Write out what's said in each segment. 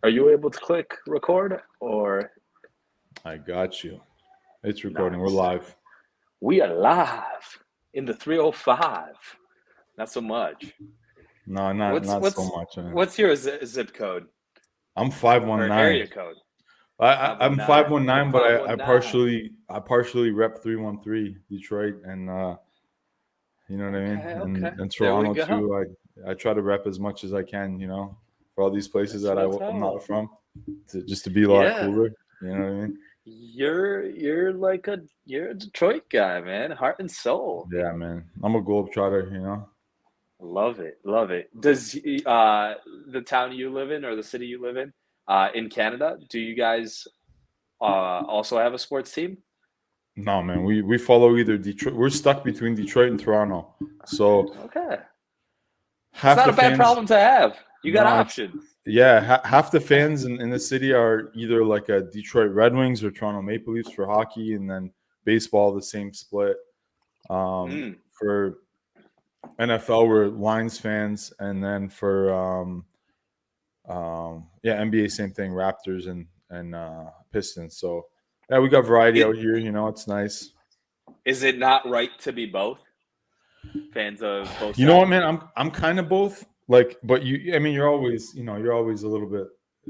Are you able to click record or I got you. It's recording. We're nice? live. We are live in the 305. Not so much. No, not What's not so what's much. what's your zip code I'm five one or nine. area code? I'm five 519. one The nine, but I 519. partially rep 313 Detroit, and you know what I mean. Okay, okay. And There we Toronto go. too. I try to rep as much as I can. For all these places That's that what I'm I'm talking not about. from, just to be a lot Yeah. cooler. You know what I mean? You're a Detroit guy, man. Heart and soul. Yeah, man. I'm a globetrotter. Love it. Love it. Does the town you live in or the city you live in Canada, do you guys also have a sports team? No, man. We follow either Detroit. We're stuck between Detroit and Toronto. So Okay. It's half not the a bad fans. problem to have. You got No, it's options. yeah. Half the fans in the city are either like a Detroit Red Wings or Toronto Maple Leafs for hockey, and then baseball the same split. Mm, For NFL, we're Lions fans, and then for yeah, NBA same thing, Raptors and Pistons. So yeah, we got variety it out here. It's nice. is it not right to be both fans of both You know what, sides? man? I'm kind of both. Like, but I mean, you're always a little bit.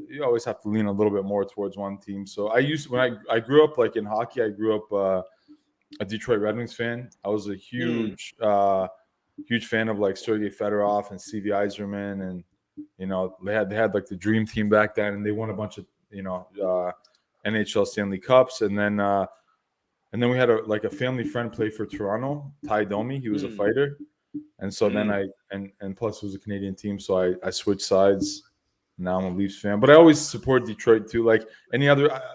You always have to lean a little bit more towards one team. So when I grew up like in hockey, I grew up a Detroit Red Wings fan. I was a Mm, huge fan of like Sergei Fedorov and Stevie Yzerman, and they had like the dream team back then, and they won a bunch of NHL Stanley Cups, and then we had a family friend play for Toronto, Ty Domi. He was a mm, fighter, and so then mm. and plus it was a Canadian team, so I switched sides. Now I'm a Leafs fan, but I always support Detroit too. Like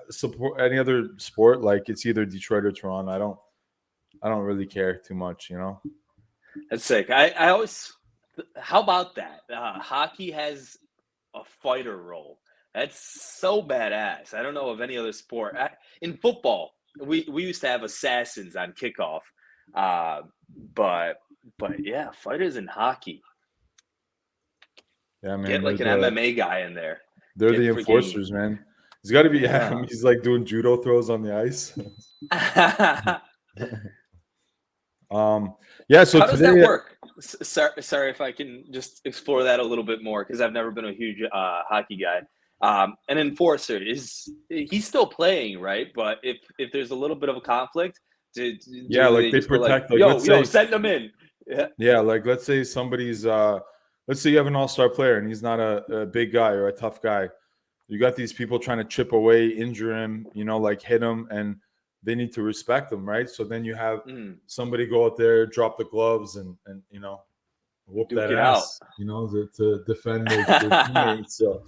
support any other sport, like it's either Detroit or Toronto. I don't really care too much. That's sick. I always. How about that? Hockey has a fighter role. That's so badass. I don't know of any other sport. In football, we used to have assassins on kickoff, uh, but yeah, fighters in hockey. Yeah, man, Get they're like an the MMA guy in there. they're the Get freaking enforcers, man. He's got to be. Yeah, yeah. he's like doing judo throws on the ice. um, yeah. So How does that today, work? Sorry if I can just explore that a little bit more because I've never been a huge hockey guy. An enforcer is he's still playing, right? But if there's a little bit of a conflict, yeah, do like they they just go like, protect. Like yo, send them in? Yeah. yeah, like let's say somebody's let's say you have an all-star player and he's not a big guy or a tough guy. You got these people trying to chip away, injure him, like hit him, and they need to respect him, right? So then you have Mm, somebody go out there, drop the gloves, and whoop duke that it out. ass, to defend their teammates. So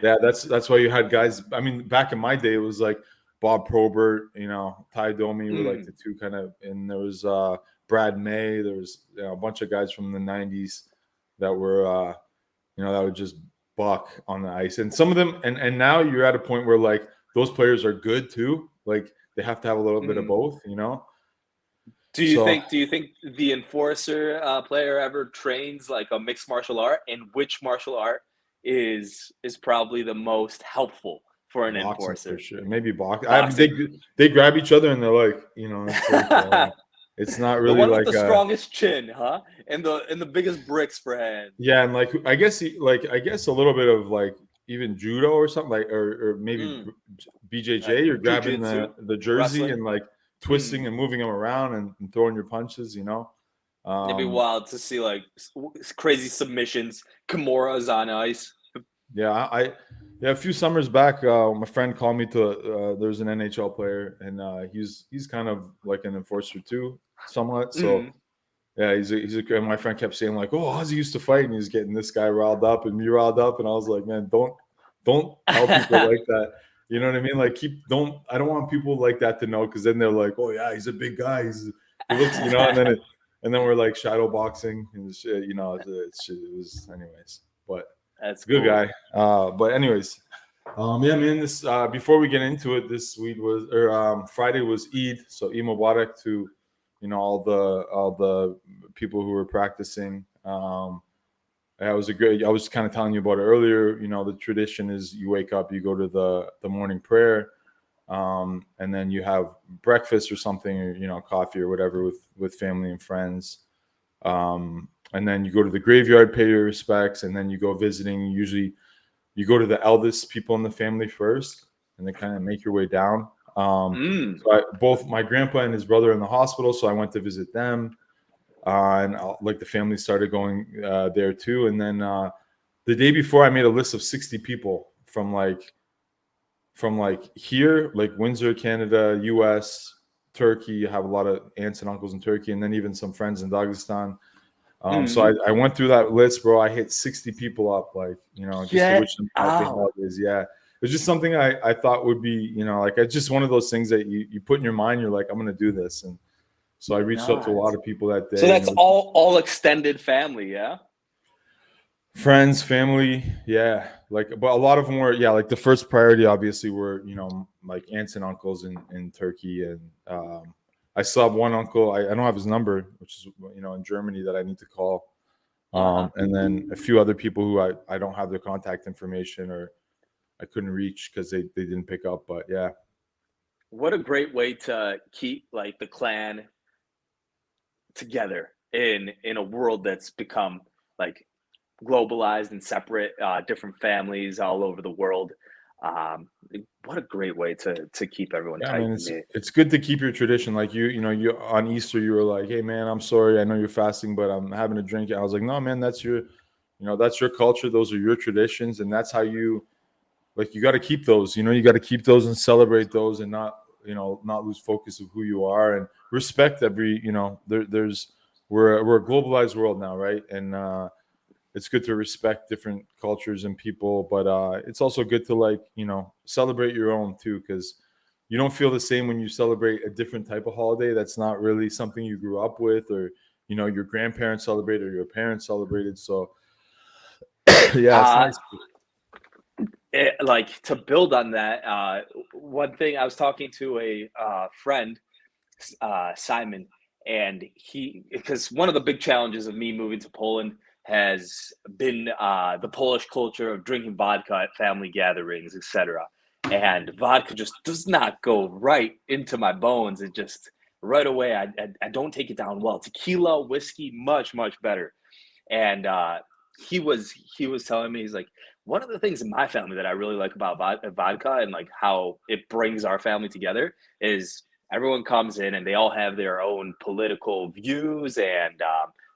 yeah, that's why you had guys. I mean, back in my day, it was like Bob Probert, Ty Domi were like Mm, the two kind of, and there was Brad May. There was a bunch of guys from the '90s that were that would just buck on the ice, and some of them, and now you're at a point where like those players are good too. Like they have to have a little bit of mm. both. Do you So think the enforcer player ever trains like a mixed martial art, and which martial art is probably the most helpful for an boxing for enforcer? sure. Maybe box. I mean, Boxing. they grab each other and they're like, it's like The it's not really one with like the strongest chin, huh? And the biggest bricks for hands. yeah, and like I guess a little bit of like even judo or something like or maybe Mm, BJJ. You're grabbing jujitsu, the jersey wrestling. and like Mm. twisting and moving them around and throwing your punches. It'd be Um, wild to see like crazy submissions, Kimuras on ice. yeah, yeah. A few summers back, my friend called me to. There's an NHL player, and he's kind of like an enforcer too, somewhat. So Mm. yeah, and my friend kept saying like, "Oh, Ozzy used to fight," and he's getting this guy riled up and me riled up, and I was like, "Man, don't tell people like that." You know what I mean? Like, I don't want people like that to know because then they're like, "Oh yeah, he's a big guy. He looks," and then we're like shadow boxing and shit, it was anyways, but That's good cool. guy. But anyways, yeah, man. This before we get into it, this week was or Friday was Eid, so Eid Mubarak to all the people who were practicing. I was kind of telling you about it earlier. You know, the tradition is you wake up, you go to the morning prayer, and then you have breakfast or something, or, you know, coffee or whatever with family and friends. And then you go to the graveyard, pay your respects, and then you go visiting. Usually, you go to the eldest people in the family first, and then kind of make your way down. Both my grandpa and his brother are in the hospital, so I went to visit them, and like the family started going there too. And then the day before, I made a list of 60 people from here, like Windsor, Canada, U.S., Turkey. I have a lot of aunts and uncles in Turkey, and then even some friends in Dagestan. So I went through that list, bro. I hit 60 people up, like, you know, just to Get wish them happy out. holidays. Yeah. It was just something I thought would be, you know, like, it's just one of those things that you put in your mind. You're like, I'm going to do this. And so I reached out to a lot of people that So day. And that's it was all extended family, yeah? friends, family. Yeah. Like, but a lot of them were, yeah, like the first priority obviously were, you know, like aunts and uncles in Turkey. And I still have one uncle. I don't have his number, which is, you know, in Germany, that I need to call. And then a few other people who I don't have their contact information, or I couldn't reach because they didn't pick up. But yeah, What a great way to keep like the clan together in a world that's become like globalized and separate, different families all over the world. Um, what a great way to keep everyone yeah, tight man, to me. it's good to keep your tradition. Like you on Easter, you were like, hey man, I'm sorry, I know you're fasting, but I'm having a drink. I was like, no man, that's your culture. Those are your traditions, and that's how you like. You got to keep those. You know, you got to keep those and celebrate those, and not lose focus of who you are, and respect every. You know, we're a globalized world now, right? And it's good to respect different cultures and people, but it's also good to, like, you know, celebrate your own too, because you don't feel the same when you celebrate a different type of holiday that's not really something you grew up with, or, you know, your grandparents celebrated or your parents celebrated. So yeah, it's Uh, nice. like to build on that, one thing I was talking to a friend, Simon, and he because one of the big challenges of me moving to Poland has been the Polish culture of drinking vodka at family gatherings, etc. And vodka just does not go right into my bones. It just right away, I don't take it down well. Tequila, whiskey, much better. And he was telling me, he's like, one of the things in my family that I really like about vodka and like how it brings our family together is everyone comes in and they all have their own political views and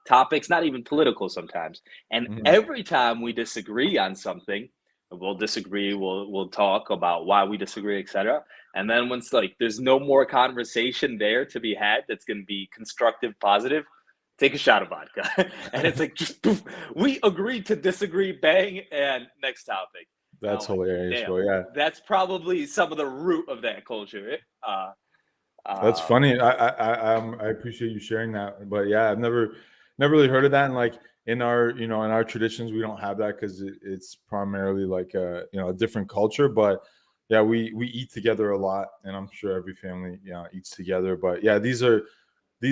topics, not even political sometimes. And Mhm. every time we disagree on something, we'll disagree, we'll talk about why we disagree, etc. And then once like there's no more conversation there to be had that's going to be constructive, positive, take a shot of vodka. And it's like, just poof, we agreed to disagree, bang, and next topic. And That's I'm like, hilarious, damn, bro. Yeah, that's probably some of the root of that culture. that's Um, funny. I appreciate you sharing that. But yeah, I've never really heard of that. And like in our, you know, in our traditions, we don't have that because it's primarily like a different culture. But yeah, we eat together a lot, and I'm sure every family, yeah, eats together. But yeah, these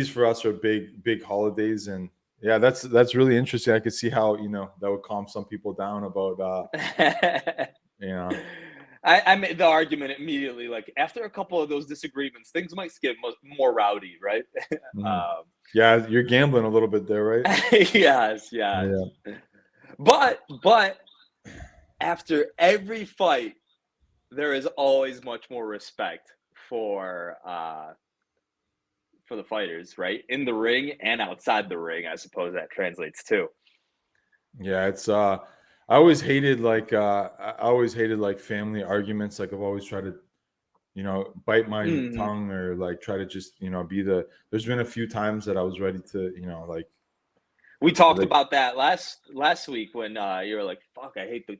for us are big holidays. And yeah, that's really interesting. I could see how, you know, that would calm some people down about you know. I made the argument immediately. Like after a couple of those disagreements, things might get more rowdy, right? Mhm. um, Yeah, you're gambling a little bit there, right? yes. Yeah. But after every fight, there is always much more respect for for the fighters, right? In the ring and outside the ring, I suppose that translates too. Yeah, it's I always hated like family arguments. Like I've always tried to, you know, bite my Mhm. tongue, or like try to just, you know, there's been a few times that I was ready to, you know, We talked like about that last week when you were like, "Fuck, I hate the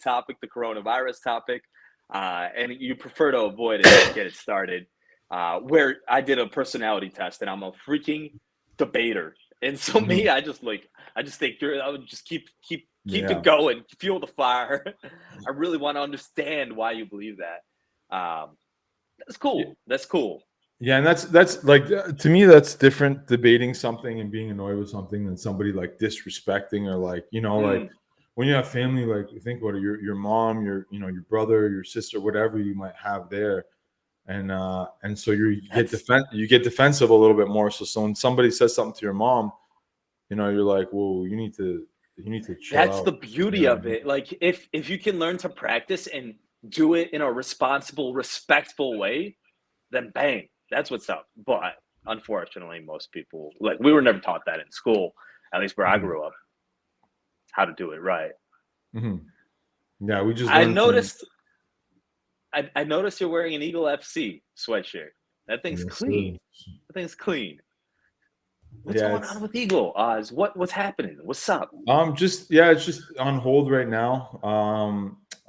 topic, the coronavirus topic," and you prefer to avoid it, not get it started. Where I did a personality test, and I'm a freaking debater, and so me, Mhm. I just think I would just keep it Yeah. going, fuel the fire. I really want to understand why you believe that. That's Yeah. cool. That's cool. Yeah, and that's like to me that's different debating something and being annoyed with something than somebody like disrespecting or like like Mm, when you have family, like you think about it, your mom, your your brother, your sister, whatever you might have there, and so that's you get defensive a little bit more. So when somebody says something to your mom, you're like, well, you need to chill that's the out. You beauty know what I of mean? it. Like if you can learn to practice and do it in a responsible, respectful way, then bang, that's what's up. But unfortunately, most people like we were never taught that in school, at least where I Mhm. grew up, how to do it right. Mhm. Yeah, we just I learned from. noticed I noticed you're wearing an Eagle FC sweatshirt. That thing's Yes, sir. clean. That thing's clean. What's Yeah, going on it's with Eagle? What's happening? What's up? just yeah, it's just on hold right now.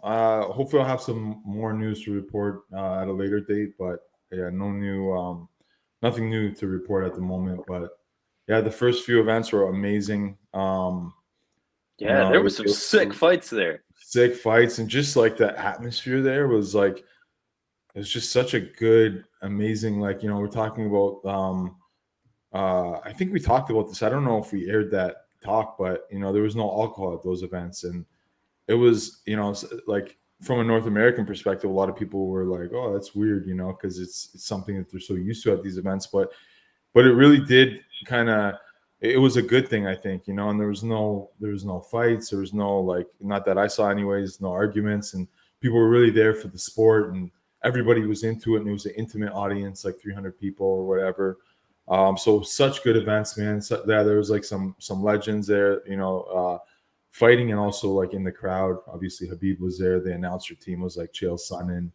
Hopefully I'll have some more news to report at a later date, but yeah, nothing new to report at the moment. But yeah, the first few events were amazing. Yeah, there It, was some it, sick fights there. sick fights and just like the atmosphere there was like it was just such a good, amazing. Like we're talking about. I think we talked about this. I don't know if we aired that talk, but there was no alcohol at those events, and it was like from a North American perspective, a lot of people were like, "Oh, that's weird," because it's something that they're so used to at these events. But it really did kind of. It was a good thing, I think, and there was no fights, there was no like not that I saw anyways, no arguments, and people were really there for the sport, and everybody was into it, and it was an intimate audience, like 300 people or whatever. So such good events, man. So, yeah, there was like some legends there, fighting, and also like in the crowd. Obviously, Khabib was there. The announcer team was like Chael Sonnen,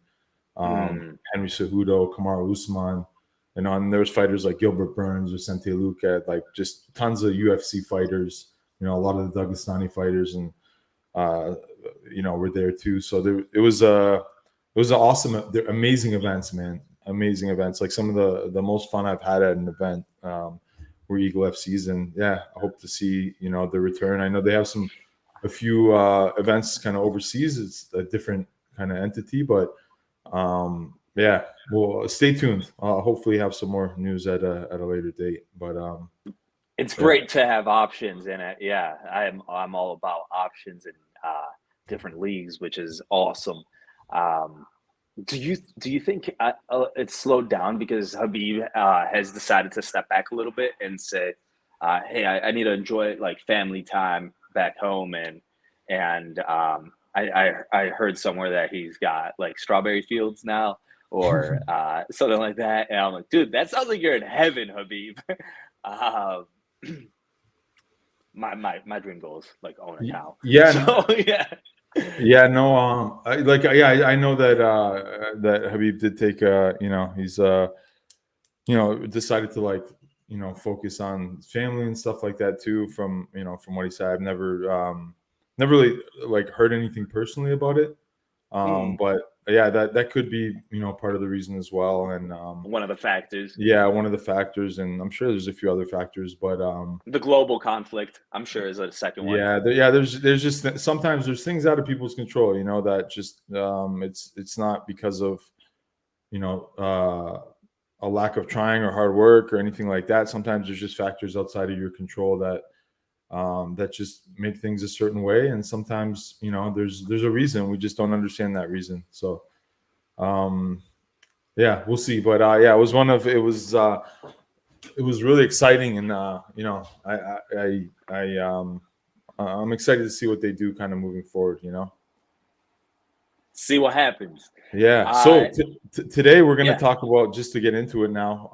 Mm, Henry Cejudo, Kamaru Usman, and there was fighters like Gilbert Burns, Vicente Luque, like just tons of UFC fighters. A lot of the Dagestani fighters, and uh, were there too. So it was an awesome, they're amazing events, man. Amazing events, like some of the most fun I've had at an event. Were Eagle FCs, and yeah, I hope to see the return. I know they have a few events kind of overseas. It's a different kind of entity, but yeah, well, stay tuned. I'll hopefully have some more news at a later date. But it's yeah. great to have options in it. Yeah, I'm all about options and different leagues, which is awesome. Um, do you think it's slowed down because Habib has decided to step back a little bit and say, "Hey, I need to enjoy like family time back home," and I heard somewhere that he's got like strawberry fields now or something like that, and I'm like, dude, that sounds like you're in heaven, Habib. um, my dream goal is like own a cow. Yeah, So yeah. yeah, no, I know that that Habib did take he's decided to like focus on family and stuff like that too. From what he said, I've never really like heard anything personally about it. Mm, But yeah, that could be part of the reason as well. And one of the factors. yeah, one of the factors, and I'm sure there's a few other factors, but The global conflict, I'm sure, is a second one. yeah, there's just sometimes there's things out of people's control, that just it's not because of you know a lack of trying or hard work or anything like that. Sometimes there's just factors outside of your control that just make things a certain way, and sometimes there's a reason we just don't understand that reason. So um yeah, we'll see. But yeah, it was really exciting, and I'm excited to see what they do kind of moving forward. See what happens. Yeah. Uh, So today we're going to yeah, talk about, just to get into it now.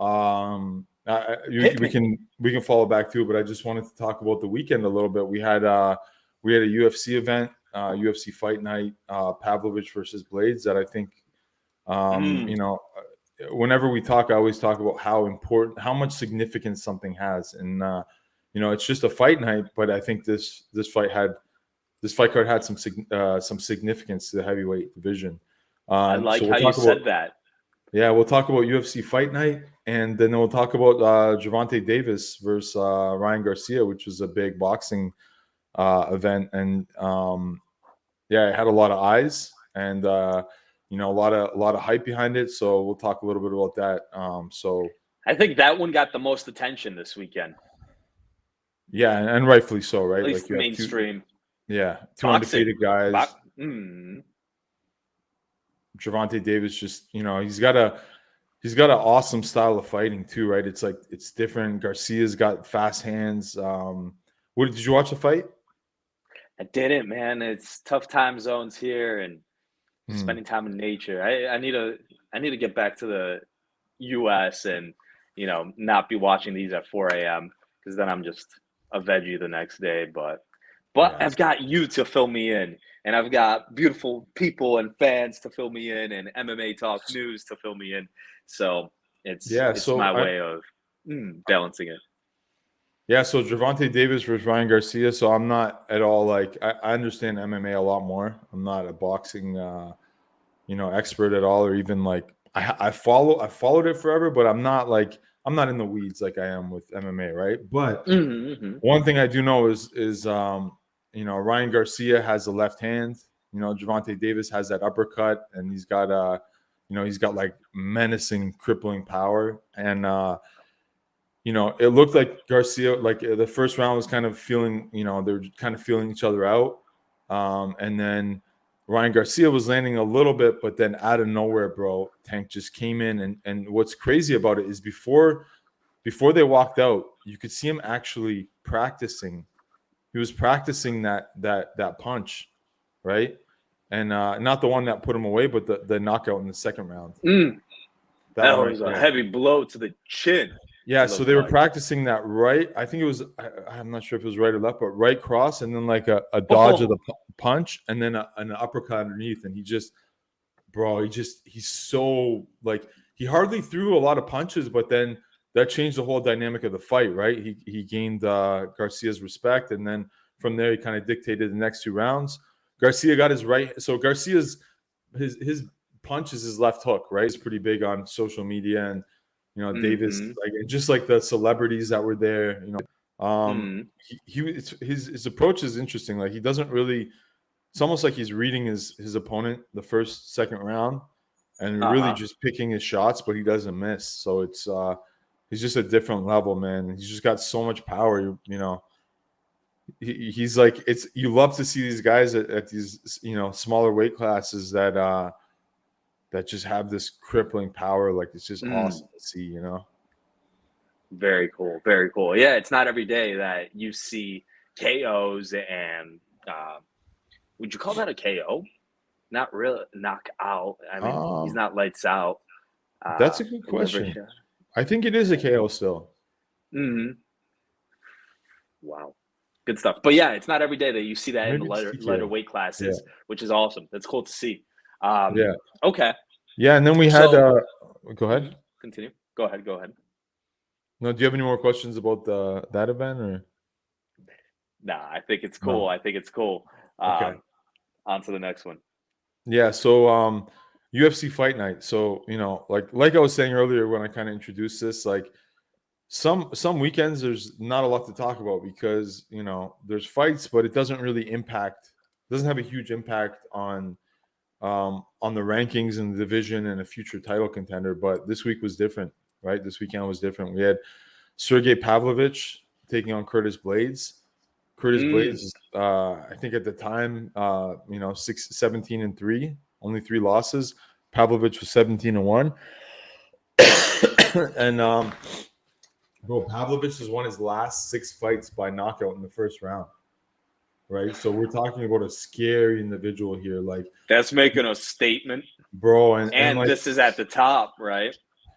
hit me. We can follow back to it, but I just wanted to talk about the weekend a little bit. We had a UFC event, UFC fight night, Pavlovich versus Blades. That I think, um, Mm, you know, whenever we talk, I always talk about how much significance something has, and it's just a fight night, but I think this fight card had some significance to the heavyweight division. I So like we'll how you talk about said that. we'll talk about UFC Fight Night, and then we'll talk about Gervonta Davis versus Ryan Garcia, which was a big boxing event, and yeah, it had a lot of eyes, and a lot of hype behind it. So we'll talk a little bit about that. So I think that one got the most attention this weekend, yeah, and rightfully so, right? at Like least you have mainstream two boxing. undefeated guys. Gervonta Davis, just he's got an awesome style of fighting too, right? It's different. Garcia's got fast hands. What did you watch the fight? I didn't, man. It's tough time zones here, and just Hmm. spending time in nature. I need to get back to the U.S. and not be watching these at 4 a.m. because then I'm just a veggie the next day. But Yeah. I've got you to fill me in, and I've got beautiful people and fans to fill me in, and MMA Talk News to fill me in. So it's So my way of balancing it. Yeah, so Gervonta Davis versus Ryan Garcia. So I'm not at all like I understand MMA a lot more. I'm not a boxing expert at all, or even like I followed it forever, but I'm not in the weeds like I am with MMA, right? But one thing I do know is Ryan Garcia has a left hand. Gervonta Davis has that uppercut, and he's got like menacing, crippling power, and it looked like Garcia, like the first round was kind of feeling, they were kind of feeling each other out. And then Ryan Garcia was landing a little bit, but then out of nowhere, bro, Tank just came in. And what's crazy about it is before they walked out, you could see him actually practicing. He was practicing that punch, right? And not the one that put him away, but the knockout in the second round. That was a heavy blow to the chin. Yeah, so they were practicing that right. I think it was, I'm not sure if it was right or left, but right cross, and then like a dodge of the punch, and then an uppercut underneath. And he's so like, he hardly threw a lot of punches, but then that changed the whole dynamic of the fight, right? He gained Garcia's respect, and then from there he kind of dictated the next two rounds. Garcia got his right. So Garcia's his punch is his left hook, right? It's pretty big on social media, and Davis, like just like the celebrities that were there, his approach is interesting. Like he doesn't really. It's almost like he's reading his opponent the first, second round, and really just picking his shots, but he doesn't miss. So it's he's just a different level, man. He's just got so much power. He's like, you love to see these guys at these smaller weight classes that just have this crippling power. Like it's just awesome to see, Very cool. Very cool. Yeah, it's not every day that you see KOs and would you call that a KO? Not really knockout. I mean, he's not lights out. That's a good question. I think it is a KO still. Wow. Good stuff. But yeah, it's not every day that you see that in the lighter weight classes, which is awesome. That's cool to see. Yeah. Okay. Yeah, and then we had go ahead. Continue. Go ahead. No, do you have any more questions about that event or? Nah, I think it's cool. Okay. On to the next one. Yeah, so UFC Fight Night. So, like I was saying earlier when I kind of introduced this, like some weekends there's not a lot to talk about because, there's fights, but it doesn't have a huge impact on the rankings and the division and a future title contender. But this week was different, right? This weekend was different. We had Sergei Pavlovich taking on Curtis Blades. Curtis Blades is, I think at the time, 17-3, only 3 losses. Pavlovich was 17-1. And bro, Pavlovich has won his last 6 fights by knockout in the first round. Right? So we're talking about a scary individual here. Like that's making a statement. Bro, and like, this is at the top, right?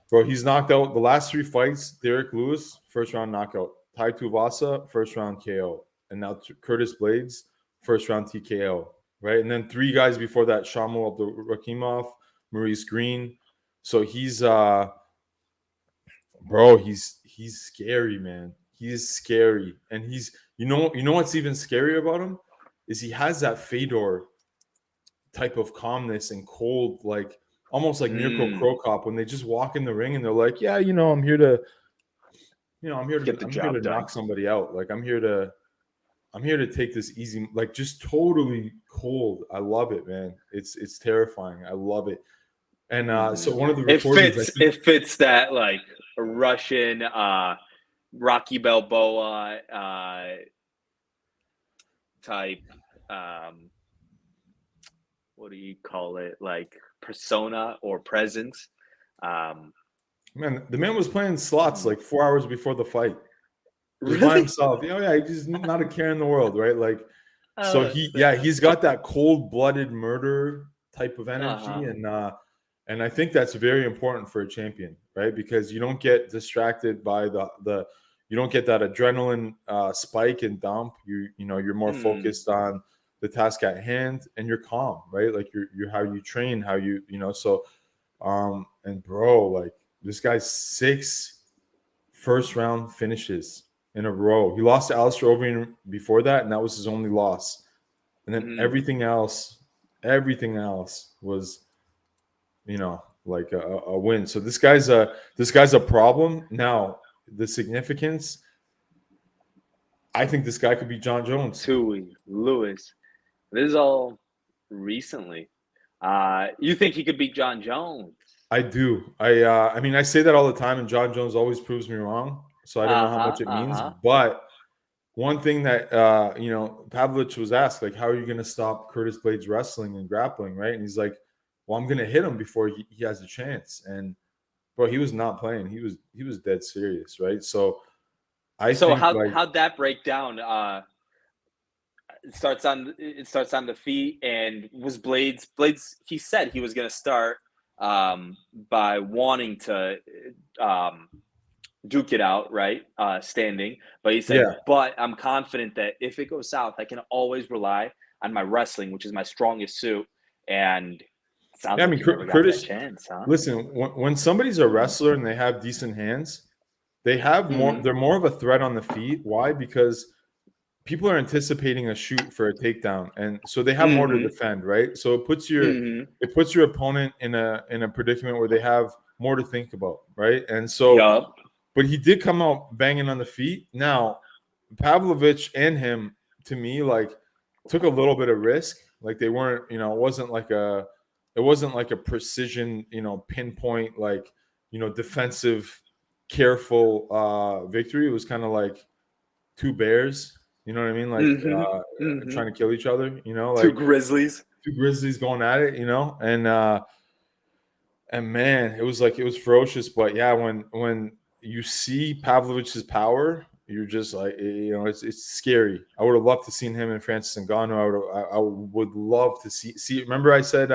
Bro, he's knocked out the last 3 fights. Derek Lewis, first round knockout. Tai Tuivasa, first round KO. And now Curtis Blades, first round TKO, right? And then 3 guys before that: Shamil Abdurakhimov, Maurice Green. So he's he's scary, man. He is scary, and he's you know what's even scarier about him is he has that Fedor type of calmness and cold, like almost like Mirko Krokop when they just walk in the ring and they're like, yeah, I'm here to knock somebody out. Like I'm here to I'm here to take this easy, like just totally cold. I love it, man. It's terrifying. I love it. And so one of the It recordings, I fits. think, It fits that like Russian Rocky Balboa type. What do you call it? Like persona or presence. Um, man, the man was playing slots like 4 hours before the fight, just by really? himself. Yeah, he's not a care in the world, right? Like, so Oh, that's he's got that cold-blooded murder type of energy, uh-huh. and I think that's very important for a champion, right? Because you don't get distracted by the you don't get that adrenaline spike and dump. You're more Mm, focused on the task at hand, and you're calm, right? Like you're how you train, how so and bro, like this guy's 6 first round finishes in a row. He lost to Alistair Overeem before that, and that was his only loss. And then mm. everything else was, like a win. So this guy's a problem. Now, the significance, I think this guy could be John Jones. Tui, Lewis. This is all recently. You think he could beat John Jones? I do. I mean, I say that all the time, and John Jones always proves me wrong. So I don't know how Uh-huh, much it means, uh-huh. but one thing that Pavlovich was asked, like, how are you going to stop Curtis Blades wrestling and grappling, right? And he's like, well, I'm going to hit him before he has a chance. And bro, he was not playing. He was dead serious, right? So I So think like how'd that break down? It starts on the feet, and was Blades he said he was going to start by wanting to um, duke it out, right? Standing, but he said, yeah, but I'm confident that if it goes south, I can always rely on my wrestling, which is my strongest suit. And it sounds yeah. I like mean, he never got that Curtis. chance, huh? Listen, when somebody's a wrestler and they have decent hands, they have more. Mm-hmm. They're more of a threat on the feet. Why? Because people are anticipating a shoot for a takedown, and so they have more to Mm-hmm. defend, right? So Mm-hmm. it puts your opponent in a predicament where they have more to think about, right? And so, Yup. but he did come out banging on the feet. Now, Pavlovich and him, to me, like took a little bit of risk. Like they weren't, it wasn't like a precision, pinpoint, like defensive, careful victory. It was kind of like two bears. You know what I mean? Like Mm-hmm. Mm-hmm. trying to kill each other. Two Like Grizzlies. two grizzlies going at it. And man, it was ferocious. But yeah, when you see Pavlovich's power, you're just like, it's scary. I would have loved to seen him and Francis Ngannou. I would love to see. Remember, I said,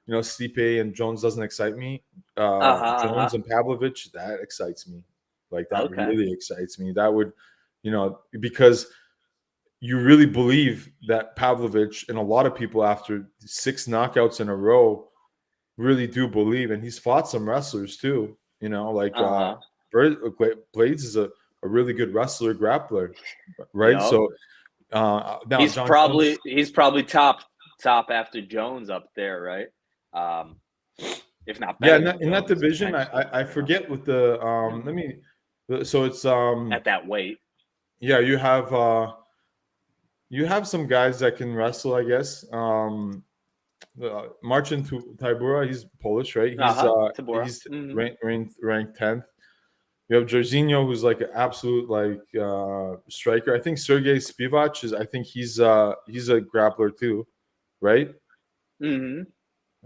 Stipe and Jones doesn't excite me. Uh-huh. Jones Uh-huh. and Pavlovich, that excites me. Like that Okay. really excites me. That would, because you really believe that Pavlovich and a lot of people after 6 knockouts in a row really do believe, and he's fought some wrestlers too. Like Uh-huh. Blades is a really good wrestler, grappler, right? Yup. So now He's John Jones, probably he's probably top after Jones up there, right? Um, if not yeah, better in than that Jones division, potentially, I forget what the let me. So it's at that weight. yeah, you have some guys that can wrestle, I guess. Marcin Tybura, he's Polish, right? Uh-huh. Tabora. He's Hmm. ranked 10th. You have Jorginho, who's like an absolute like striker. I think Sergei Spivak is. I think he's a grappler too, right? Hmm.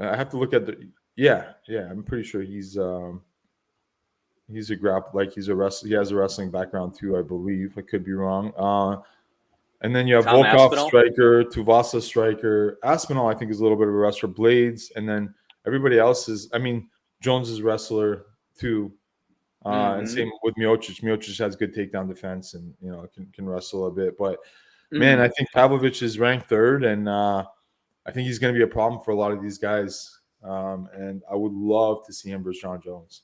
I have to look at the. Yeah. I'm pretty sure he's a like he's a wrestler. He has a wrestling background too, I believe. I could be wrong. And then you have Tom Volkov Aspinall. striker, Tuvasa striker. Aspinall, I think, is a little bit of a wrestler. Blades, and then everybody else is. I mean, Jones is wrestler too. And Hmm. same with Miocic. Miocic has good takedown defense and can wrestle a bit. But man, I Hmm. think Pavlovich is ranked third, and I think he's going to be a problem for a lot of these guys. And I would love to see him versus John Jones.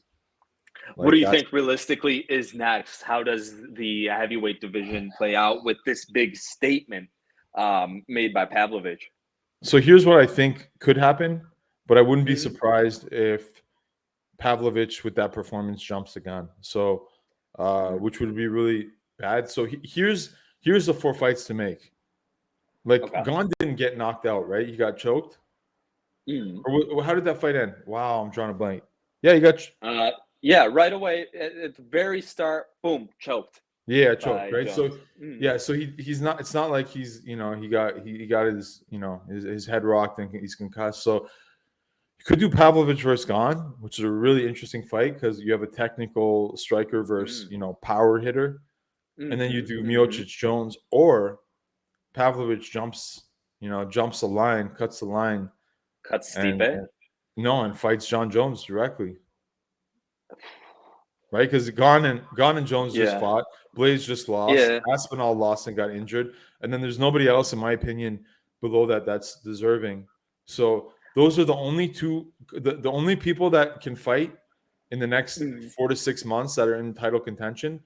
What Like do you that's think realistically is next? How does the heavyweight division play out with this big statement made by Pavlovich? so. Here's what I think could happen, but I wouldn't be Hmm. surprised if Pavlovich with that performance jumps the gun. So, which would be really bad. So here's the 4 fights to make. Like, Okay. Gon didn't get knocked out, right? He got choked. Or how did that fight end? Wow, I'm drawing a blank. Yeah, he got. Yeah, right away at the very start, boom, choked. Yeah, choked, By right? Jones. So yeah, so he's not. It's not like he's he got his his head rocked and he's concussed. So you could do Pavlovich versus Gon, which is a really interesting fight because you have a technical striker versus power hitter, and then you do Miocic Jones, or Pavlovich jumps the line, cuts the line, cuts and Stipe. and fights John Jones directly. Right, because Gon and Jones just fought. Blaze just lost. Yeah. Aspinall lost and got injured. And then there's nobody else, in my opinion, below that's deserving. So those are the only two, the only people that can fight in the next 4 to 6 months that are in title contention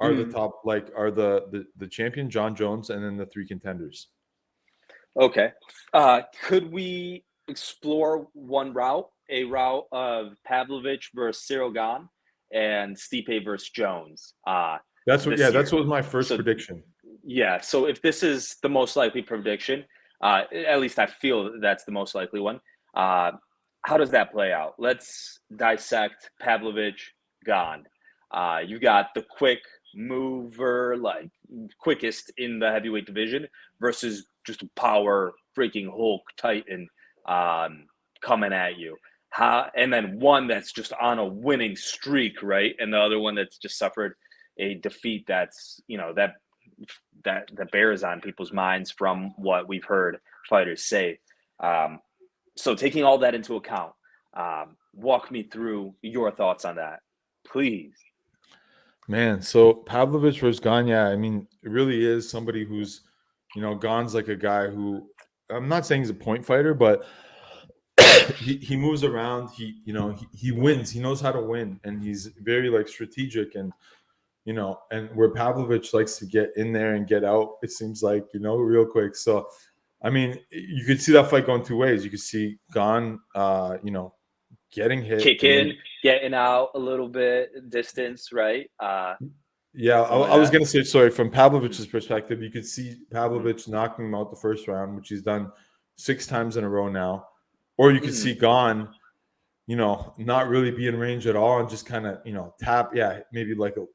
are the top, are the champion, John Jones, and then the 3 contenders. Okay. Could we explore one route, a route of Pavlovich versus Cyril Gane and Stipe versus Jones? That's what my first prediction. Yeah. So if this is the most likely prediction, at least I feel that's the most likely one. How does that play out? Let's dissect Pavlovich Gane. You got the quick mover, like quickest in the heavyweight division versus just a power freaking Hulk Titan coming at you. And then one that's just on a winning streak, right? And the other one that's just suffered a defeat that's, that bears on people's minds from what we've heard fighters say. So taking all that into account, walk me through your thoughts on that, please. Man, so Pavlovich versus Gane, I mean, it really is somebody who's, Gane's like a guy who, I'm not saying he's a point fighter, but he moves around. He wins. He knows how to win, and he's very strategic and and where Pavlovich likes to get in there and get out, it seems like real quick. So, I mean, you could see that fight going 2 ways. You could see Gane, getting hit, kicking, getting out a little bit distance, right? Yeah, I was gonna say, sorry, from Pavlovich's perspective, you could see Pavlovich knocking him out the first round, which he's done 6 times in a row now, or you could see Gane, not really be in range at all and just kind of tap, maybe like a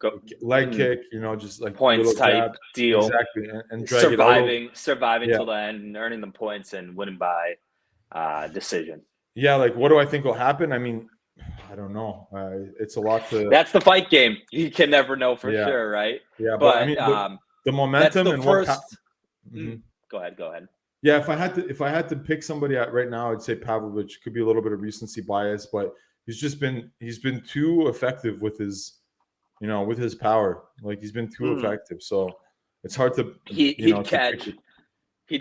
leg kick, just like points type jab. deal, exactly, and drag it out. surviving till the end, and earning them points and winning by decision. Yeah, like what do I think will happen? I mean, I don't know. It's a lot to. That's the fight game. You can never know for sure, right? Yeah, but I mean, the momentum and first. Go ahead. Yeah, if I had to pick somebody out right now, I'd say Pavlovich. Could be a little bit of recency bias, but he's been too effective with his, with his power. Like he's been too effective, so it's hard to. He'd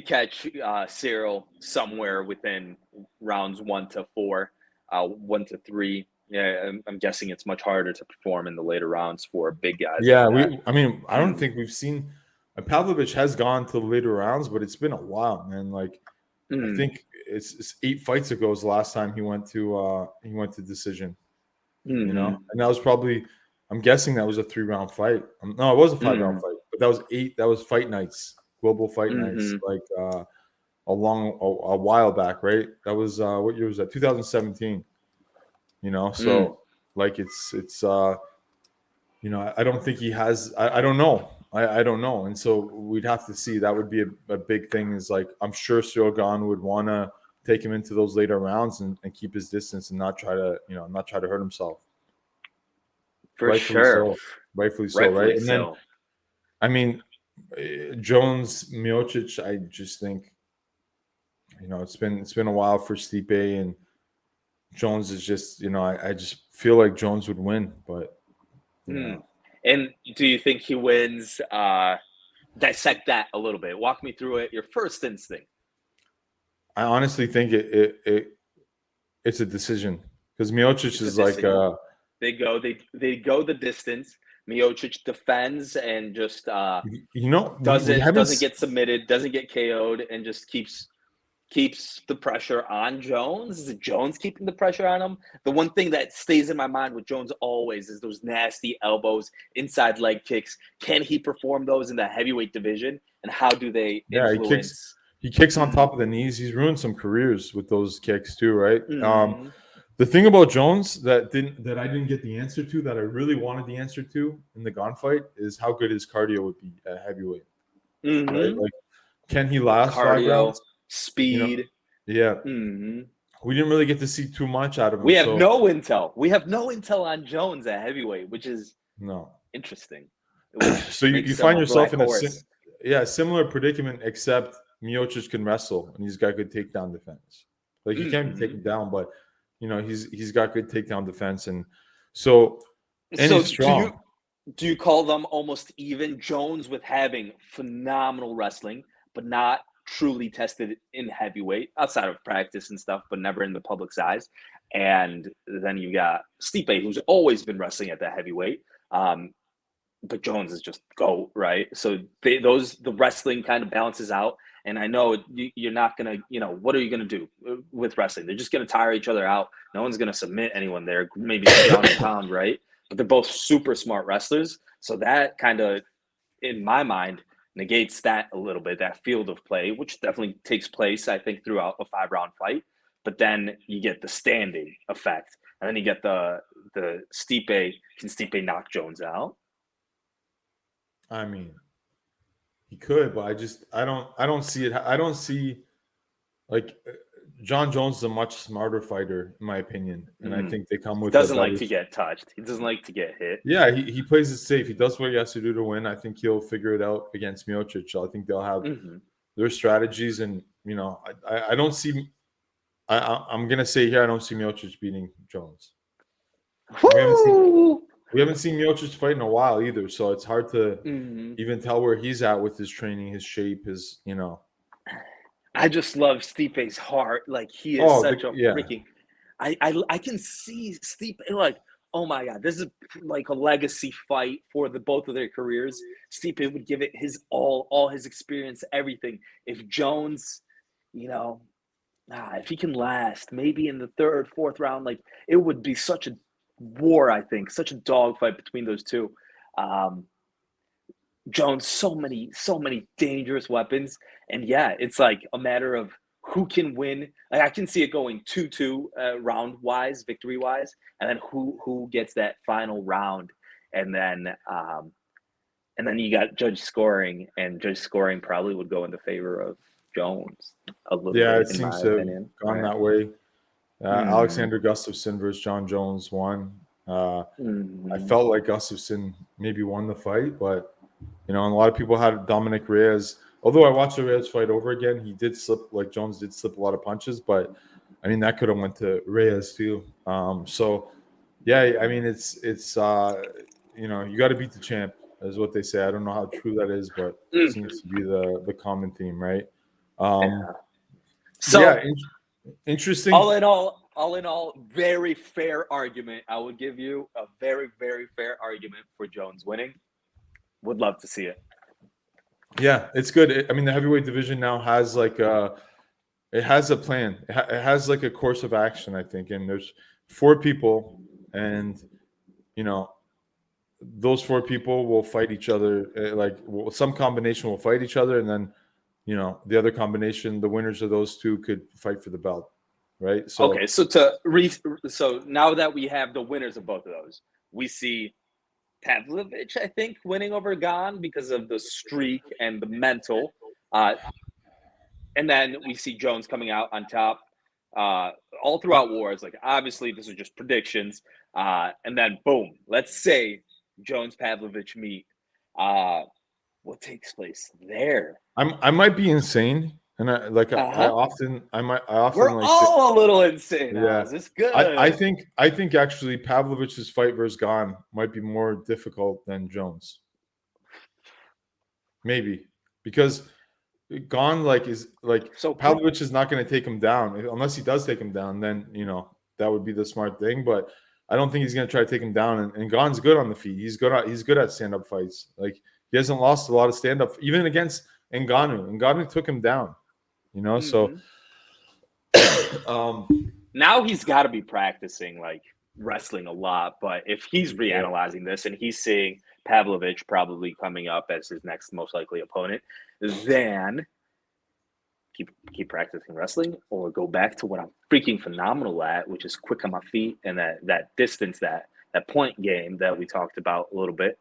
catch Cyril somewhere within rounds 1 to 4, 1 to 3. Yeah, I'm guessing it's much harder to perform in the later rounds for big guys. Yeah, I don't think we've seen. Pavlovich has gone to the later rounds, but it's been a while, man. Like I think it's 8 fights ago was the last time he went to decision. And that was probably, I'm guessing that was a 3-round fight. No, it was a 5-round fight, but that was 8. That was fight nights, global fight nights, like a while back, right? That was what year was that? 2017. So like it's I don't think he has. I don't know. I don't know. And so we'd have to see. That would be a big thing. Is like I'm sure Cyril Gane would want to take him into those later rounds and keep his distance and not try to hurt himself. Rightfully so, right? And then, I mean, Jones, Miocic, I just think, it's been a while for Stipe, and Jones is just, I just feel like Jones would win, but. And do you think he wins? Dissect that a little bit. Walk me through it. Your first instinct. I honestly think it's a decision because Miocic is like they go the distance. Miocic defends and just doesn't get submitted, doesn't get KO'd, and just keeps keeps the pressure on Jones? Is it Jones keeping the pressure on him? The one thing that stays in my mind with Jones always is those nasty elbows, inside leg kicks. Can he perform those in the heavyweight division? And how do they Yeah, influence? he kicks on Mhm, top of the knees. He's ruined some careers with those kicks too, right? mhm. The thing about Jones that I didn't get the answer to, that I really wanted the answer to in the Gone fight, is how good his cardio would be at heavyweight, right? Mhm. Like, can he last 5 rounds? Cardio, You know, speed. yeah. Mhm. We didn't really get to see too much out of him, We have so no intel. We have no intel on Jones at heavyweight, which is no. interesting, which So you makes him find a yourself black in a horse. similar predicament, except Miocic can wrestle and he's got good takedown defense. Like, he can't be Mhm. taken down, but he's got good takedown defense, and so and So he's strong. do you call them almost even? Jones with having phenomenal wrestling, but not truly tested in heavyweight outside of practice and stuff, but never in the public's eyes. And then you got Stipe, who's always been wrestling at that heavyweight. Um, but Jones is just GOAT, right? So the wrestling kind of balances out. And I know you're not gonna, what are you gonna do with wrestling? They're just gonna tire each other out. No one's gonna submit anyone there. Maybe ground and pound, right? But they're both super smart wrestlers, so that kind of, in my mind, negates that a little bit. That field of play, which definitely takes place, I think, throughout a 5 round fight. But then you get the standing effect, and then you get the Stipe. Can Stipe knock Jones out? I mean, he could, but I don't see it. I don't see, like, John Jones is a much smarter fighter, in my opinion, and I Mm. think they come He with a doesn't like better. to get touched. He doesn't like to get hit. Yeah, he plays it safe. He does what he has to do to win. I think he'll figure it out against Miocic. I think they'll have Hmm. their strategies, and I don't see. I'm gonna say here, I don't see Miocic beating Jones. And Woo! we haven't seen Miocic fight in a while either, so it's hard to Hmm. even tell where he's at with his training, his shape, his. I just love Stipe's heart. Like he is Oh, such a yeah. freaking. I can see Stipe like, oh my god, this is like a legacy fight for the both of their careers. Stipe would give it his all his experience, everything. If Jones, you know, if he can last, maybe in the third, fourth round, like it would be such a war. I think such a dogfight between those two. Um, Jones, so many dangerous weapons, and yeah, it's like a matter of who can win. Like, I can see it going 2-2 round wise, victory wise, and then who gets that final round, and then um, and then you got judge scoring, and judge scoring probably would go in the favor of Jones a little Yeah, bit, it in seems my to have opinion. gone Right. that way. Mm, Alexander Gustafsson versus John Jones won. I mm, felt like Gustafsson maybe won the fight, but and a lot of people had Dominic Reyes. Although I watched the Reyes fight over again, he did slip, like Jones did slip a lot of punches, but I mean that could have went to Reyes too. So yeah, I mean it's you got to beat the champ, is what they say. I don't know how true that is, but it seems mm. to be the common theme, right? Um, Yeah. but yeah, So interesting. all in all, very fair argument. I would give you a very, very fair argument for Jones winning. Would love to see it. Yeah, it's good. I mean, the heavyweight division now has it has a plan. It has like a course of action, I think. And there's four people, and you know those four people will fight each other. Some combination will fight each other, and then the other combination, the winners of those two could fight for the belt, right? So Okay, so now that we have the winners of both of those, we see Pavlovich, I think, winning over Gane because of the streak and the mental. Uh, and then we see Jones coming out on top uh, all uh, throughout wars. Like, obviously, this is just predictions. And then, boom, let's say Jones Pavlovich meet. Uh, what takes place there? I might be insane, and Uh I huh. often I often We're like say, all a little insane, yeah. Oz. It's I good. think actually Pavlovich's fight versus Gane might be more difficult than Jones. Maybe because Gane is like So quick. Pavlovich is not going to take him down unless he does take him down. Then that would be the smart thing. But I don't think he's going to try to take him down. And Gane's good on the feet. He's good at stand up fights. Like, he hasn't lost a lot of stand up even against Ngannou. Ngannou took him down. So Mm-hmm. Now he's got to be practicing like wrestling a lot. But if he's reanalyzing this and he's seeing Pavlovich probably coming up as his next most likely opponent, then keep practicing wrestling or go back to what I'm freaking phenomenal at, which is quick on my feet and that distance, that point game that we talked about a little bit.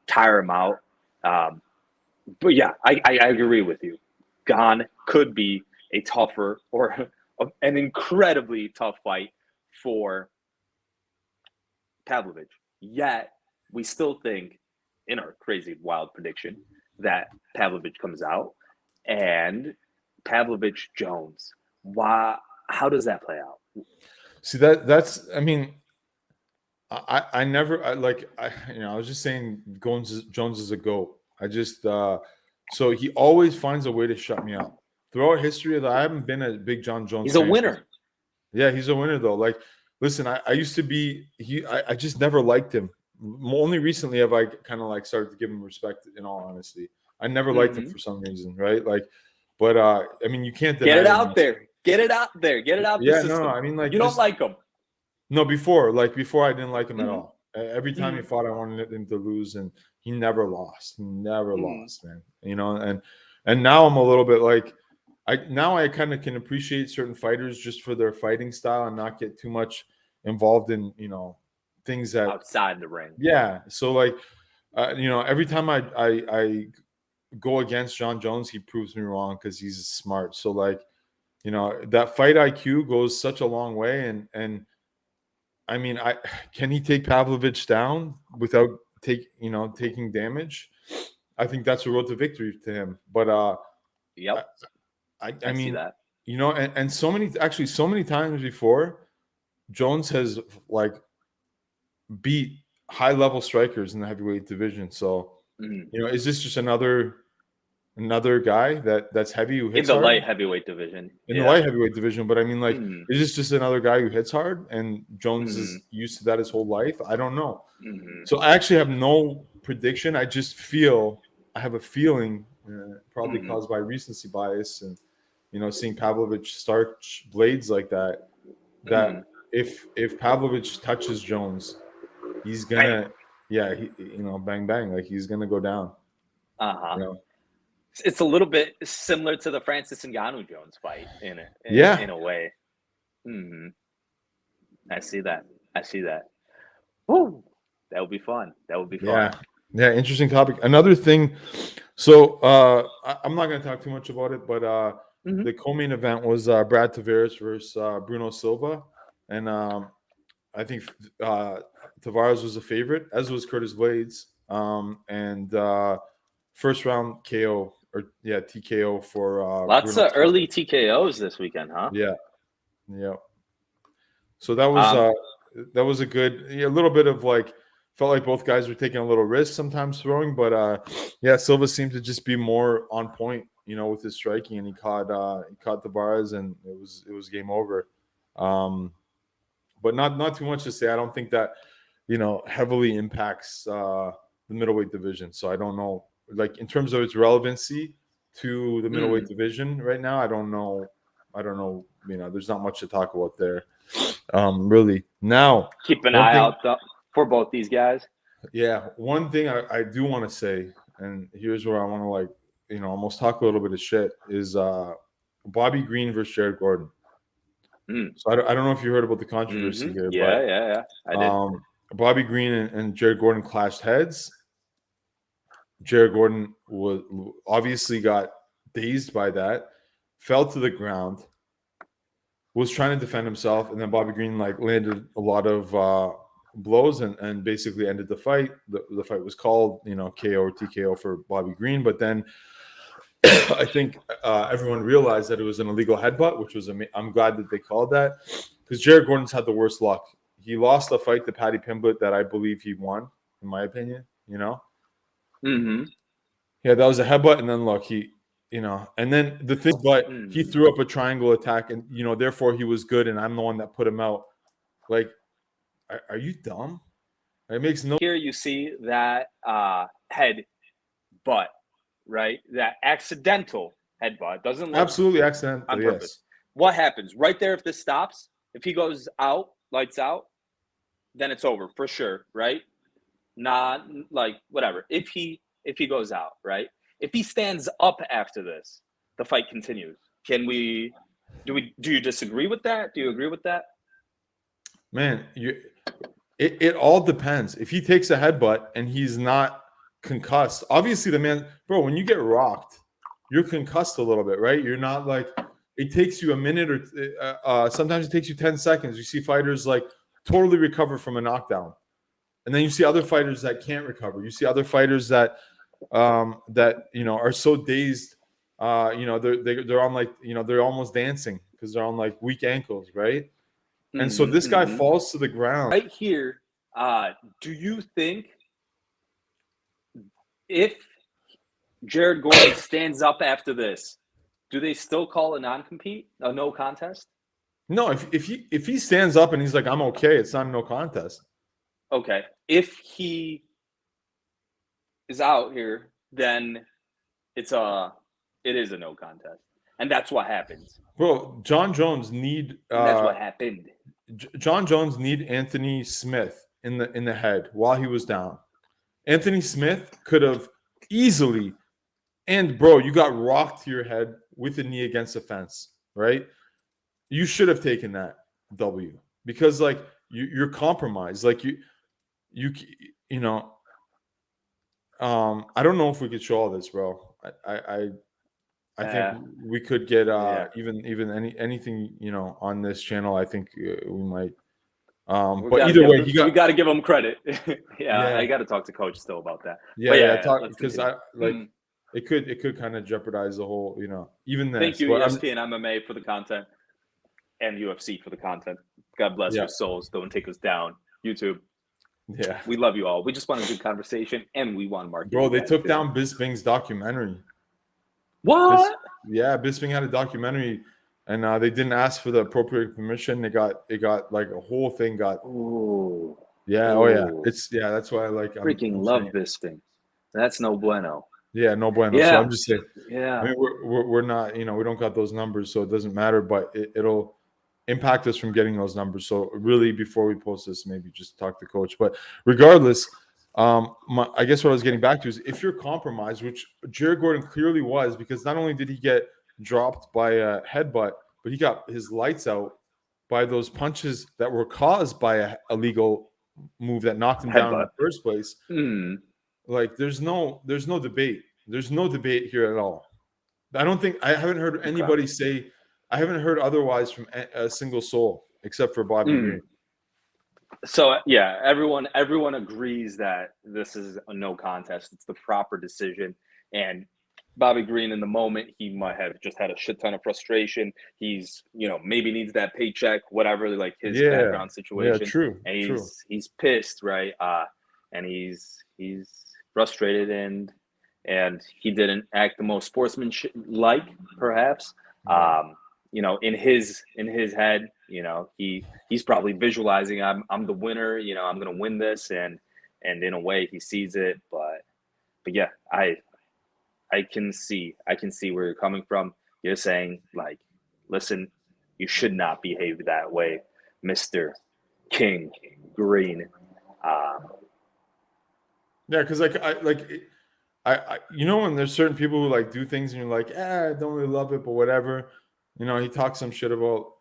Tire him out. But yeah, I agree with you. Gane could be a tougher or an incredibly tough fight for Pavlovich. Yet we still think, in our crazy wild prediction, that Pavlovich comes out and Pavlovich Jones. Why? How does that play out? See, that's. I mean, I never. I was just saying, Jones is a goat. I just. So he always finds a way to shut me out. Throughout history, I haven't been a big John Jones. He's a winner. Yeah, he's a winner though. Like, listen, I used to be. I just never liked him. Only recently have I kind of like started to give him respect. In all honesty, I never liked him for some reason, right? Like, but I mean, you can't deny get it out there. Get it out there. Get it out. Yeah, no. I mean, like, you don't like him. No, before I didn't like him at all. Every time he fought, I wanted him to lose, and he never lost. He never lost, man. You know, and now I'm a little bit like, I kind of can appreciate certain fighters just for their fighting style and not get too much involved in, things that outside the ring. Yeah. So like, every time I go against John Jones, he proves me wrong because he's smart. So like, that fight IQ goes such a long way, and I mean, can he take Pavlovich down without taking damage? I think that's a road to victory to him. But yep, I see mean, that. And so many times before, Jones has like beat high level strikers in the heavyweight division. So is this just another guy that's heavy who hits in the hard? light heavyweight division? In the light heavyweight division, but I mean, like, is this just another guy who hits hard and Jones is used to that his whole life? I don't know. So I actually have no prediction. I just I have a feeling, probably caused by recency bias and seeing Pavlovich starch blades like that. That if Pavlovich touches Jones, he's gonna bang bang, like he's gonna go down. It's a little bit similar to the Francis Ngannou Jones fight in a way. I see that. Woo! That would be fun. Yeah. Interesting topic. Another thing. So I'm not going to talk too much about it, but the co-main event was Brad Tavares versus Bruno Silva, and I think Tavares was a favorite, as was Curtis Blades, and first round KO. TKO for lots of early TKOs this weekend, huh? Yeah. So that was a good, a little bit of like, felt like both guys were taking a little risk sometimes throwing, but Silva seemed to just be more on point, with his striking, and he caught Tavares, and it was game over. But not too much to say. I don't think that heavily impacts the middleweight division. So I don't know. Like in terms of its relevancy to the middleweight division right now, I don't know. There's not much to talk about there. Really. Now, keep an eye out for both these guys. Yeah, one thing I do want to say, and here's where I want to almost talk a little bit of shit, is Bobby Green versus Jared Gordon. So I don't know if you heard about the controversy here. Yeah, I did. Bobby Green and Jared Gordon clashed heads. Jared Gordon obviously got dazed by that, fell to the ground, was trying to defend himself, and then Bobby Green landed a lot of blows and basically ended the fight. The fight was called, KO or TKO for Bobby Green, but then I think everyone realized that it was an illegal headbutt, which was I'm glad that they called that, because Jared Gordon's had the worst luck. He lost the fight to Paddy Pimblett that I believe he won, in my opinion. Yeah, that was a headbutt, and then look, and then the thing, but he threw up a triangle attack, and therefore he was good, and I'm the one that put him out. Like, are you dumb? It makes no. Here you see that head butt, right? That accidental headbutt doesn't look absolutely accidental on purpose. what happens right there if this stops? If he goes out, lights out, then it's over for sure, right? Not like whatever. If he goes out, right? If he stands up after this, the fight continues. Can we? Do you disagree with that? Do you agree with that? Man, it all depends. If he takes a headbutt and he's not concussed, obviously the man, bro, when you get rocked, you're concussed a little bit, right? You're not like, it takes you a minute or sometimes it takes you 10 seconds. You see fighters like totally recover from a knockdown. And then you see other fighters that can't recover. You see other fighters that are so dazed, they're on like, they're almost dancing because they're on like weak ankles, right? And so this guy falls to the ground. Right here, do you think if Jared Gordon stands up after this, do they still call a non-compete, a no contest? No, if he stands up and he's like, I'm okay, it's not a no contest. Okay. If he is out here, then it is a no contest. And that's what happens. Bro, John Jones need that's what happened. John Jones need Anthony Smith in the head while he was down. Anthony Smith could have easily, and bro, you got rocked to your head with a knee against the fence, right? You should have taken that W because like you're compromised. Like you know, I don't know if we could show all this, bro. I think we could get even anything on this channel. I think we might. But either way, we got to give him credit. I got to talk to Coach still about that. Because it could kind of jeopardize the whole, even this. Thank you, ESPN MMA for the content and UFC for the content. God bless your souls. Don't take us down. YouTube. Yeah, we love you all. We just want a good conversation, and we want market. Bro, they took down Bisping's documentary. What? Bisping had a documentary, and they didn't ask for the appropriate permission. It got like a whole thing got. Ooh. Yeah. Ooh. Oh yeah. That's why I like. Freaking love Bisping. That's no bueno. Yeah, no bueno. Yeah. So I'm just saying. Yeah. I mean, we're not. We don't got those numbers, so it doesn't matter. But it'll impact us from getting those numbers. So really, before we post this, maybe just talk to Coach. But regardless. I guess what I was getting back to is if you're compromised, which Jared Gordon clearly was, because not only did he get dropped by a headbutt, but he got his lights out by those punches that were caused by a illegal move that knocked him down in the first place. Like there's no debate. There's no debate here at all. I haven't heard anybody say, I haven't heard otherwise from a single soul except for Bobby Green. So yeah, everyone agrees that this is a no contest. It's the proper decision. And Bobby Green, in the moment, he might have just had a shit ton of frustration. He's maybe needs that paycheck, whatever, like his background situation. Yeah, true. And he's pissed, right? And he's frustrated and he didn't act the most sportsmanlike, perhaps. In his head, he's probably visualizing I'm the winner, I'm gonna win this, and in a way he sees it, but yeah, I can see where you're coming from. You're saying like, listen, you should not behave that way, Mr. King Green. Yeah, because I when there's certain people who like do things and you're like, I don't really love it, but whatever. He talks some shit about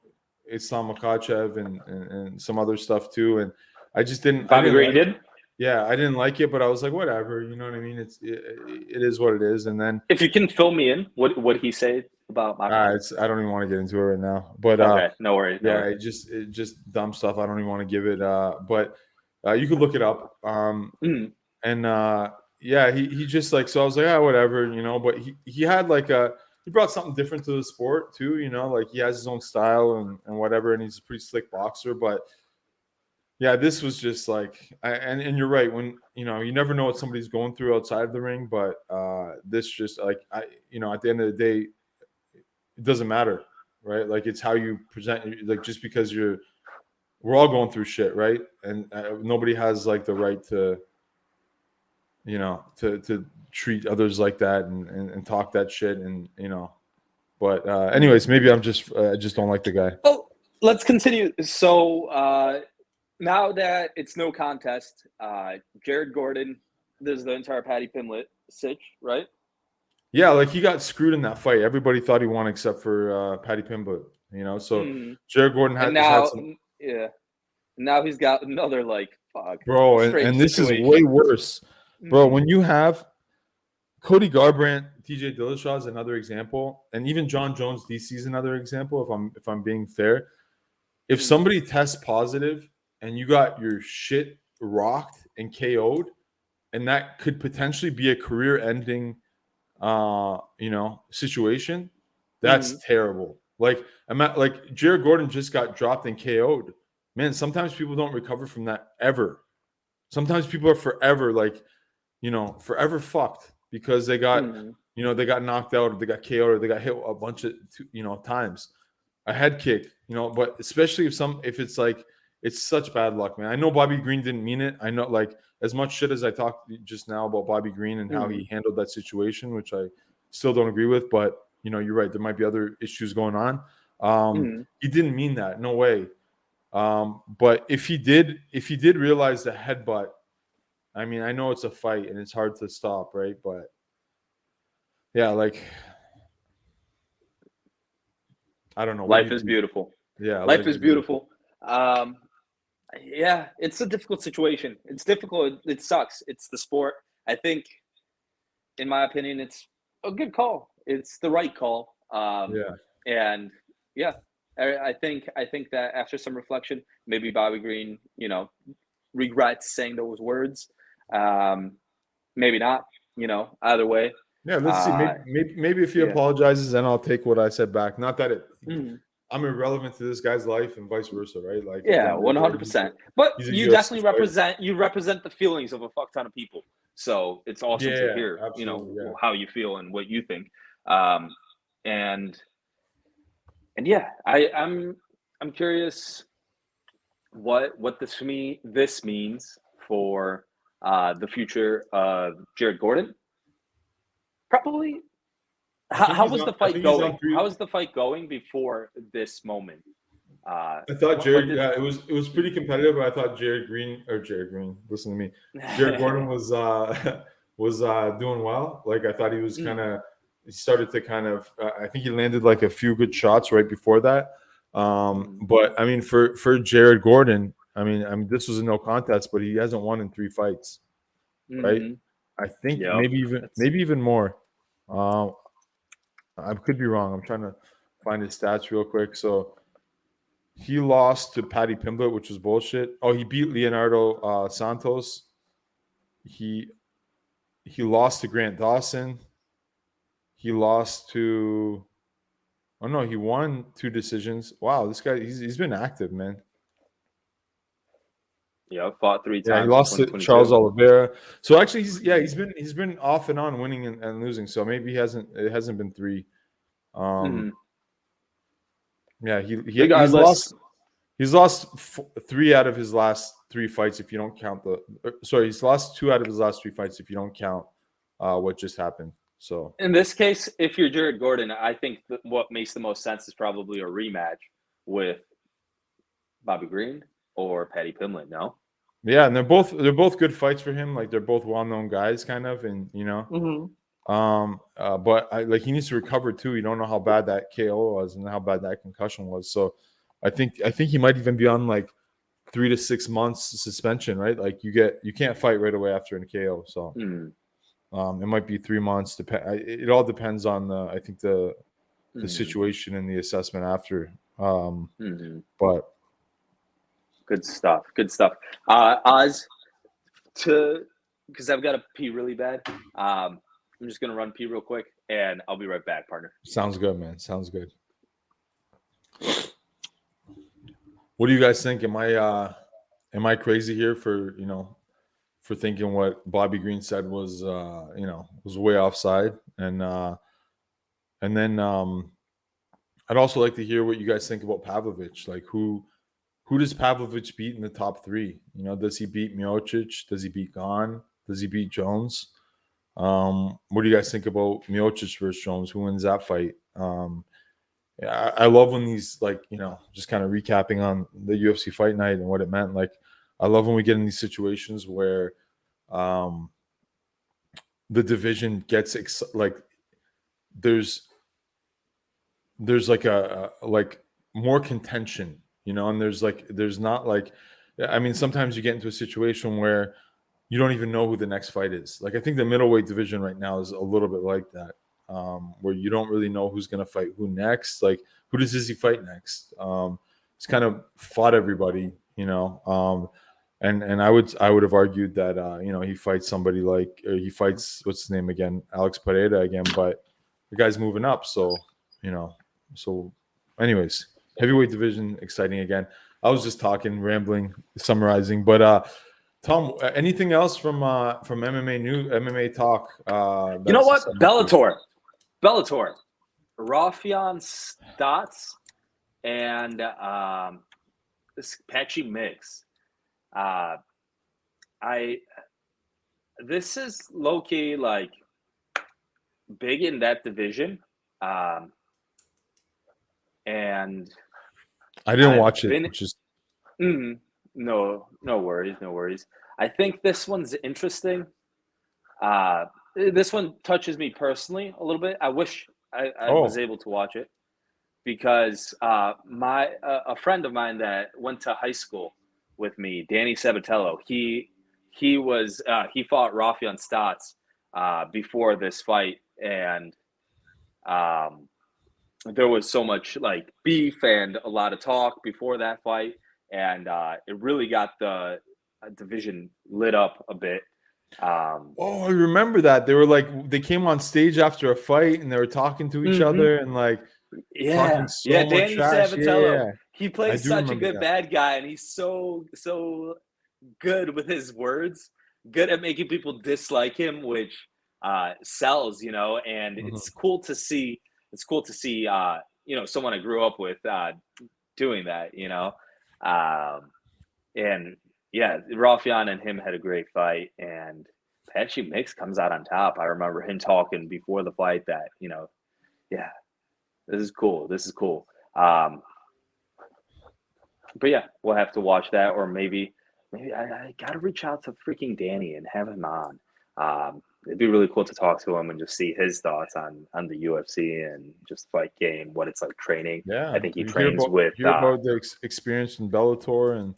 Islam Makhachev and some other stuff too, and I just didn't. Bobby Green did. Yeah, I didn't like it, but I was like, whatever. You know what I mean? It is what it is. And then if you can fill me in, what he say about I don't even want to get into it right now. But okay, no worries. Yeah, it just dumb stuff. I don't even want to give it. But you could look it up. And he just like, so I was like, whatever, But he had like he brought something different to the sport too, like he has his own style and whatever, and he's a pretty slick boxer. But yeah, this was just like, and you're right, when you never know what somebody's going through outside of the ring, but this just like at the end of the day, it doesn't matter, right? Like it's how you present, like just because we're all going through shit, right? And nobody has like the right to to treat others like that and talk that shit, and But anyways, maybe I just don't like the guy. Oh, let's continue. So now that it's no contest, Jared Gordon, there's the entire Paddy Pimblett sitch, right? Yeah, like he got screwed in that fight. Everybody thought he won except for Paddy Pimblett. So Jared Gordon And has now, had some. yeah, now he's got another Bro, strange and this is situation. way worse, bro. When you have Cody Garbrandt, TJ Dillashaw is another example, and even John Jones DC is another example. If I'm being fair, if somebody tests positive and you got your shit rocked and KO'd, and that could potentially be a career-ending, situation, that's terrible. Like Jared Gordon just got dropped and KO'd. Man, sometimes people don't recover from that ever. Sometimes people are forever forever fucked because they got they got knocked out, or they got KO'd, or they got hit a bunch of times. A head kick, but especially if it's like it's such bad luck, man. I know Bobby Green didn't mean it. I know, like, as much shit as I talked just now about Bobby Green and how he handled that situation, which I still don't agree with, but you're right. There might be other issues going on. He didn't mean that. No way. But if he did realize the headbutt, I mean, I know it's a fight and it's hard to stop, right? But yeah, like, I don't know. Life is beautiful. Yeah, life is beautiful. Yeah, it's a difficult situation. It's difficult. It sucks. It's the sport. I think, in my opinion, it's a good call. It's the right call. And yeah, I think that after some reflection, maybe Bobby Green, regrets saying those words. Maybe not. Either way. Yeah, let's see. Maybe if he apologizes, then I'll take what I said back. Not that I'm irrelevant to this guy's life and vice versa, right? Like, yeah, 100%. But you definitely represent the feelings of a fuck ton of people. So it's awesome to hear, how you feel and what you think. And yeah, I'm curious what this means for the future of Jared Gordon. Probably. How was the fight going? How was the fight going before this moment? I thought Jared. It was pretty competitive, but I thought Jared Green. Listen to me. Jared Gordon was doing well. Like, I thought he was he started to I think he landed like a few good shots right before that. But I mean, for Jared Gordon, I mean, this was a no contest, but he hasn't won in 3 fights, right? I think maybe even more. I could be wrong. I'm trying to find his stats real quick. So he lost to Paddy Pimblett, which was bullshit. Oh, he beat Leonardo Santos. He lost to Grant Dawson. He lost to. Oh no, he won 2 decisions. Wow, this guy he's been active, man. Yeah, fought 3 times. Yeah, he lost to Charles Oliveira. So actually, he's been off and on, winning and losing. So maybe it hasn't been 3. Yeah, he's lost 3 out of his last 3 fights if you don't count he's lost 2 out of his last 3 fights if you don't count what just happened. So in this case, if you're Jared Gordon, I think what makes the most sense is probably a rematch with Bobby Green or Paddy Pimblett. No. Yeah, and they're both good fights for him. Like, they're both well-known guys, kind of, and but he needs to recover too. You don't know how bad that KO was and how bad that concussion was. So I think he might even be on like 3 to 6 months suspension, right? Like, you can't fight right away after a KO. So it might be 3 months. It all depends on the situation and the assessment after. But good stuff. Oz, because I've got to pee really bad. I'm just gonna run pee real quick, and I'll be right back, partner. Sounds good, man. Sounds good. What do you guys think? Am I crazy here for thinking what Bobby Green said was was way offside? And then I'd also like to hear what you guys think about Pavlovich. Like, who does Pavlovich beat in the top 3? Does he beat Miocic? Does he beat Gane? Does he beat Jones? What do you guys think about Miocic versus Jones? Who wins that fight? Yeah, I love when these, like, just kind of recapping on the UFC fight night and what it meant. Like, I love when we get in these situations where the division gets like there's like a like more contention, and there's not like, I mean, sometimes you get into a situation where you don't even know who the next fight is. Like, I think the middleweight division right now is a little bit like that, where you don't really know who's going to fight who next. Like, who does Izzy fight next? He's kind of fought everybody, and I would have argued that he fights somebody like, or he fights, what's his name again, Alex Pereira again, but the guy's moving up, so you know. So, anyways, heavyweight division exciting again. I was just talking, rambling, summarizing, but Tom, anything else from MMA talk? You know That's what? exciting for you? Bellator, Rafian Stotts and this Patchy Mix. This is low key like big in that division, and I didn't I've watch it, been which is no worries. I think this one's interesting. This one touches me personally a little bit. I wish I was able to watch it because a friend of mine that went to high school with me, Danny Sabatello, he fought Rafian Stotts before this fight, and there was so much like beef and a lot of talk before that fight, and it really got the division lit up a bit. I remember that they came on stage after a fight and they were talking to each other and like talking so much Danny trash. Sabatello. Yeah, He I plays do such a remember good that. bad guy, and he's so good with his words, good at making people dislike him, which sells, and Mhm. it's cool to see. It's cool to see, someone I grew up with doing that, and yeah, Rafian and him had a great fight, and Patchy Mix comes out on top. I remember him talking before the fight that, yeah, this is cool. This is cool. But yeah, we'll have to watch that, or maybe I gotta reach out to freaking Danny and have him on. It'd be really cool to talk to him and just see his thoughts on the UFC and just fight game, what it's like training. I Yeah, think he you hear trains about with the experience in Bellator and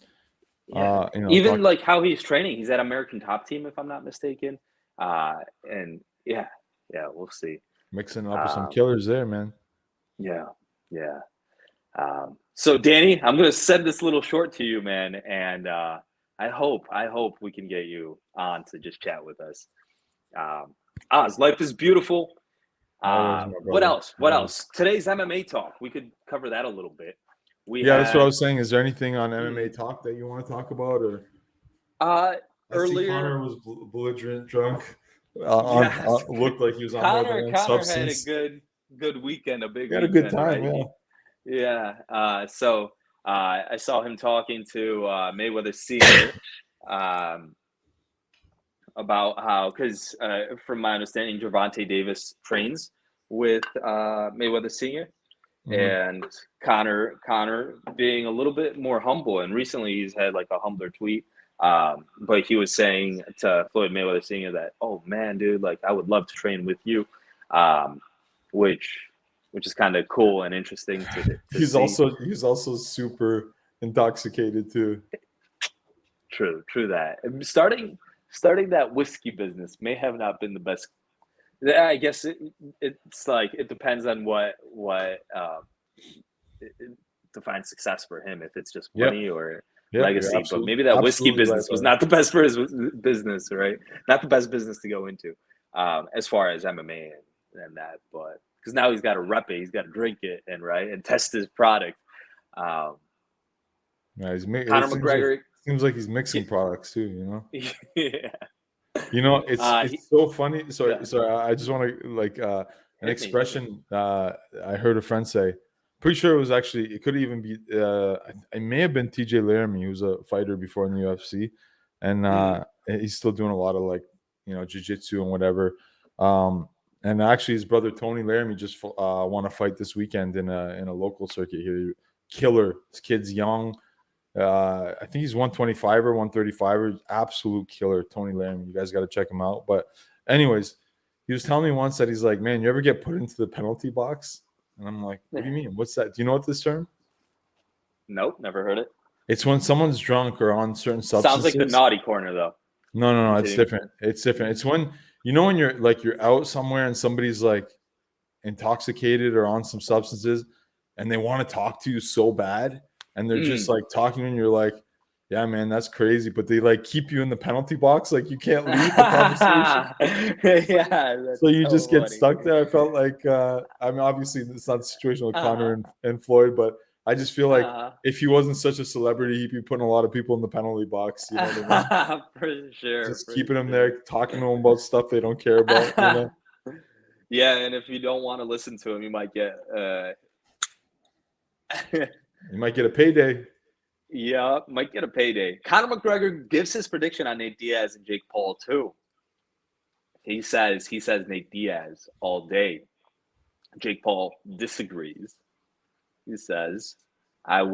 yeah, even talk, like how he's training. He's at American Top Team, if I'm not mistaken. And yeah, we'll see. mixing up with some Um, killers there, man. yeah, yeah. So Danny, I'm gonna send this little short to you, man, and I hope we can get you on to just chat with us. Oz, life is beautiful. Always, my What brother. else? What Always. else? Today's MMA talk. We could cover that a little bit. We Yeah, that's what I had was saying. Is there anything on MMA mm, talk that you want to talk about, or? uh I see earlier. Connor was belligerent, drunk. Yes, Looked like he was on more than Connor. one Connor had a substance. good weekend, a big He had a good weekend, time. right? Yeah. Yeah. So I saw him talking to Mayweather Senior um, about how, because from my understanding, Gervonta Davis trains with Mayweather Senior, Hmm. and Connor being a little bit more humble, and recently he's had like a humbler tweet. But he was saying to Floyd Mayweather Sr. that, oh man, dude, like I would love to train with you, um, which is kind of cool and interesting to see. He's also super intoxicated too. True that. And starting that whiskey business may have not been the best. I guess it's like it depends on what it defines success for him. If it's just Yep. money or Yep. You're legacy, but maybe that whiskey absolutely right, business was brother. not the best for his business, right? Not the best business to go into, as far as MMA and that. But because now he's got to rep it, he's got to drink it, and test his product. Um, Yeah, it Conor McGregor, seems like he's yeah, mixing products too. You know. yeah, It's so funny. yeah, So I just want to like an hit me. expression I heard a friend say. Pretty sure it was actually, it could even be it may have been TJ Laramie, who was a fighter before in the UFC, and Mm, he's still doing a lot of like jiu-jitsu and whatever. And actually, his brother Tony Laramie just won a fight this weekend in a local circuit here. Killer. This kid's young. I think he's 125 or 135 absolute killer. Tony Laramie. You guys got to check him out. But anyways, he was telling me once that he's like, man, you ever get put into the penalty box? And I'm like, what do you mean? What's that? Do you know what this term? Nope, never heard it. It's when someone's drunk or on certain substances. Sounds like the naughty corner, though. No, it's different. It's different. It's when, when you're out somewhere and somebody's like intoxicated or on some substances and they want to talk to you so bad and they're just like talking and you're like, yeah, man, that's crazy. But they like keep you in the penalty box. Like you can't leave the conversation. Yeah. So you just get stuck there. I felt like, I mean, obviously it's not the situation with Conor and Floyd, but I just feel like if he wasn't such a celebrity, he'd be putting a lot of people in the penalty box. You know what I mean? For sure. Just keeping them there, talking to them about stuff they don't care about. You know? Yeah, and if you don't want to listen to him, you might get you might get a payday. Yeah, might get a payday. Conor McGregor gives his prediction on Nate Diaz and Jake Paul too. He says Nate Diaz all day. Jake Paul disagrees. He says, I'm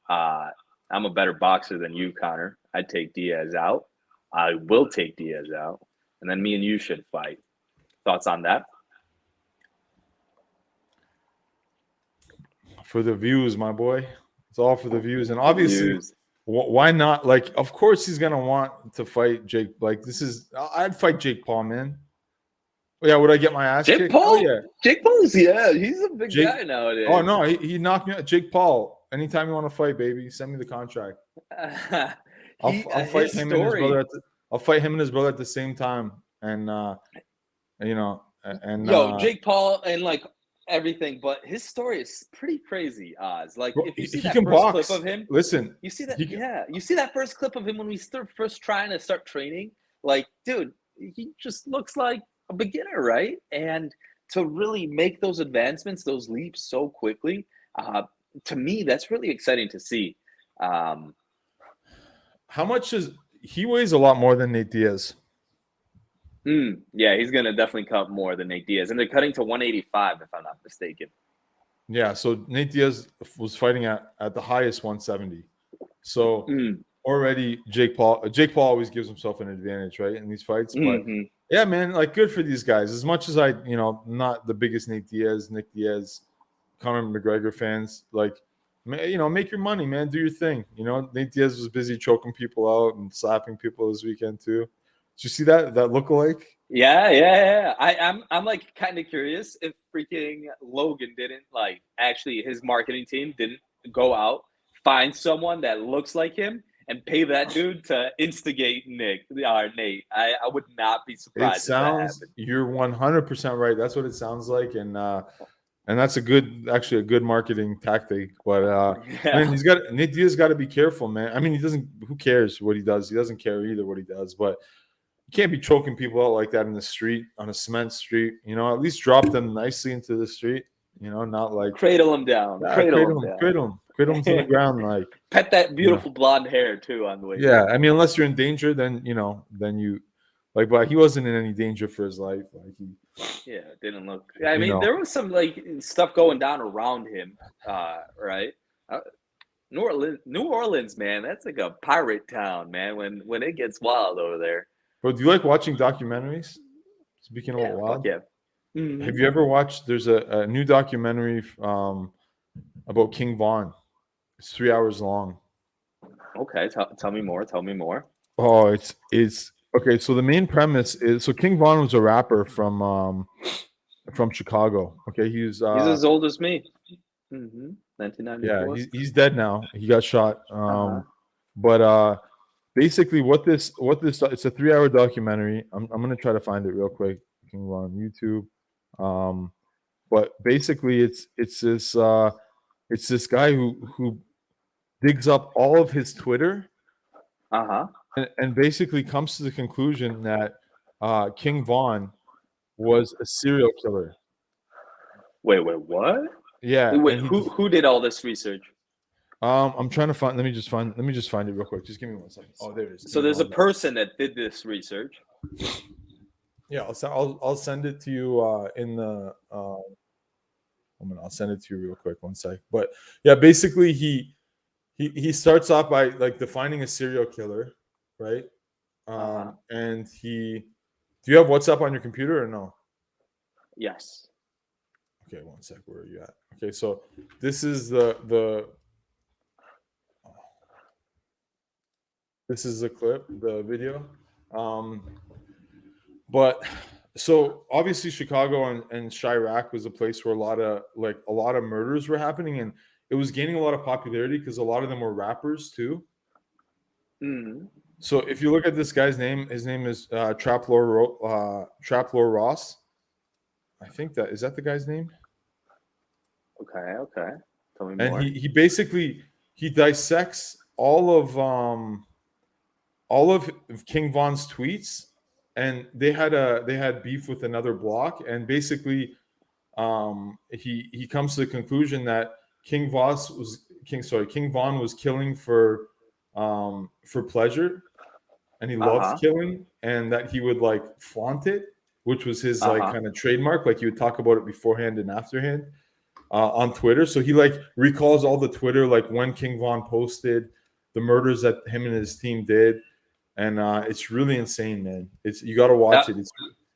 a better boxer than you, Conor. I'd take Diaz out. I will take Diaz out. And then me and you should fight. Thoughts on that? For the views, my boy. It's all for the views. And obviously, why not? Like, of course he's going to want to fight Jake. Like, I'd fight Jake Paul, man. Yeah, would I get my ass kicked? Paul? Oh, yeah. Jake Paul's, he's a big guy nowadays. Oh, no, he knocked me out. Jake Paul, anytime you want to fight, baby, send me the contract. I'll fight him and his brother. I'll fight him and his brother at the same time. And, Jake Paul and, like, everything, but his story is pretty crazy, Oz. Like, if you see that first clip of him, listen, you see that, you see that first clip of him when we first trying to start training. Like, dude, he just looks like a beginner, right? And to really make those advancements, those leaps so quickly, to me, that's really exciting to see. How much he weighs a lot more than Nate Diaz? Yeah, he's gonna definitely cut more than Nate Diaz, and they're cutting to 185 if I'm not mistaken. Yeah, so Nate Diaz was fighting at the highest 170. So already Jake Paul always gives himself an advantage, right, in these fights. But yeah, man, like good for these guys. As much as I, not the biggest Nick Diaz, Conor McGregor fans, like, make your money, man. Do your thing. Nate Diaz was busy choking people out and slapping people this weekend too. Did you see that lookalike? Yeah. I'm like kind of curious if freaking Logan didn't actually his marketing team didn't go out, find someone that looks like him and pay that dude to instigate Nate. I would not be surprised. It sounds you're 100% right. That's what it sounds like, and that's a good marketing tactic. But man, Nate Diaz got to be careful, man. I mean, he doesn't. Who cares what he does? He doesn't care either what he does, but. You can't be choking people out like that in the street, on a cement street. At least drop them nicely into the street. Not like cradle them down. Cradle them to the ground. Like pet that beautiful blonde hair too on the way. Yeah, I mean, unless you're in danger, then you like. But he wasn't in any danger for his life. Like it didn't look. I mean, there was some like stuff going down around him, right? New Orleans, man, that's like a pirate town, man. When it gets wild over there. But do you like watching documentaries? Speaking of wild, yeah. Have you ever watched? There's a new documentary about King Von. It's 3 hours long. Okay, tell me more. Oh, it's okay. So the main premise is King Von was a rapper from Chicago. Okay, he's as old as me. 1994. Yeah, he's dead now. He got shot. But basically, what this it's a 3-hour documentary. I'm gonna try to find it real quick. King Von on YouTube. But basically, it's this guy who digs up all of his Twitter. And basically comes to the conclusion that King Von was a serial killer. Wait, what? Yeah. Wait, who did all this research? I'm trying to find. Let me just find it real quick. Just give me 1 second. Oh, there it is. So there's a person that did this research. Yeah, I'll send it to you in the. I'll send it to you real quick. One sec. But yeah, basically he starts off by like defining a serial killer, right? Uh-huh. And do you have WhatsApp on your computer or no? Yes. Okay, one sec. Where are you at? Okay, so this is the this is the clip, the video. Um, but so obviously Chicago and Chirac was a place where a lot of murders were happening, and it was gaining a lot of popularity because a lot of them were rappers too. Mm. So if you look at this guy's name, his name is Traplor Ross. I think that the guy's name. Okay. Okay. Tell me And more. he basically he dissects all of King Von's tweets, and they had beef with another block, and basically he comes to the conclusion that King Von was killing for pleasure, and he loved Uh-huh. killing, and that he would like flaunt it, which was his like Uh-huh. kind of trademark. Like he would talk about it beforehand and afterhand on Twitter. So he like recalls all the Twitter like when King Von posted the murders that him and his team did, and it's really insane, man. It's you got to Uh, watch it. It's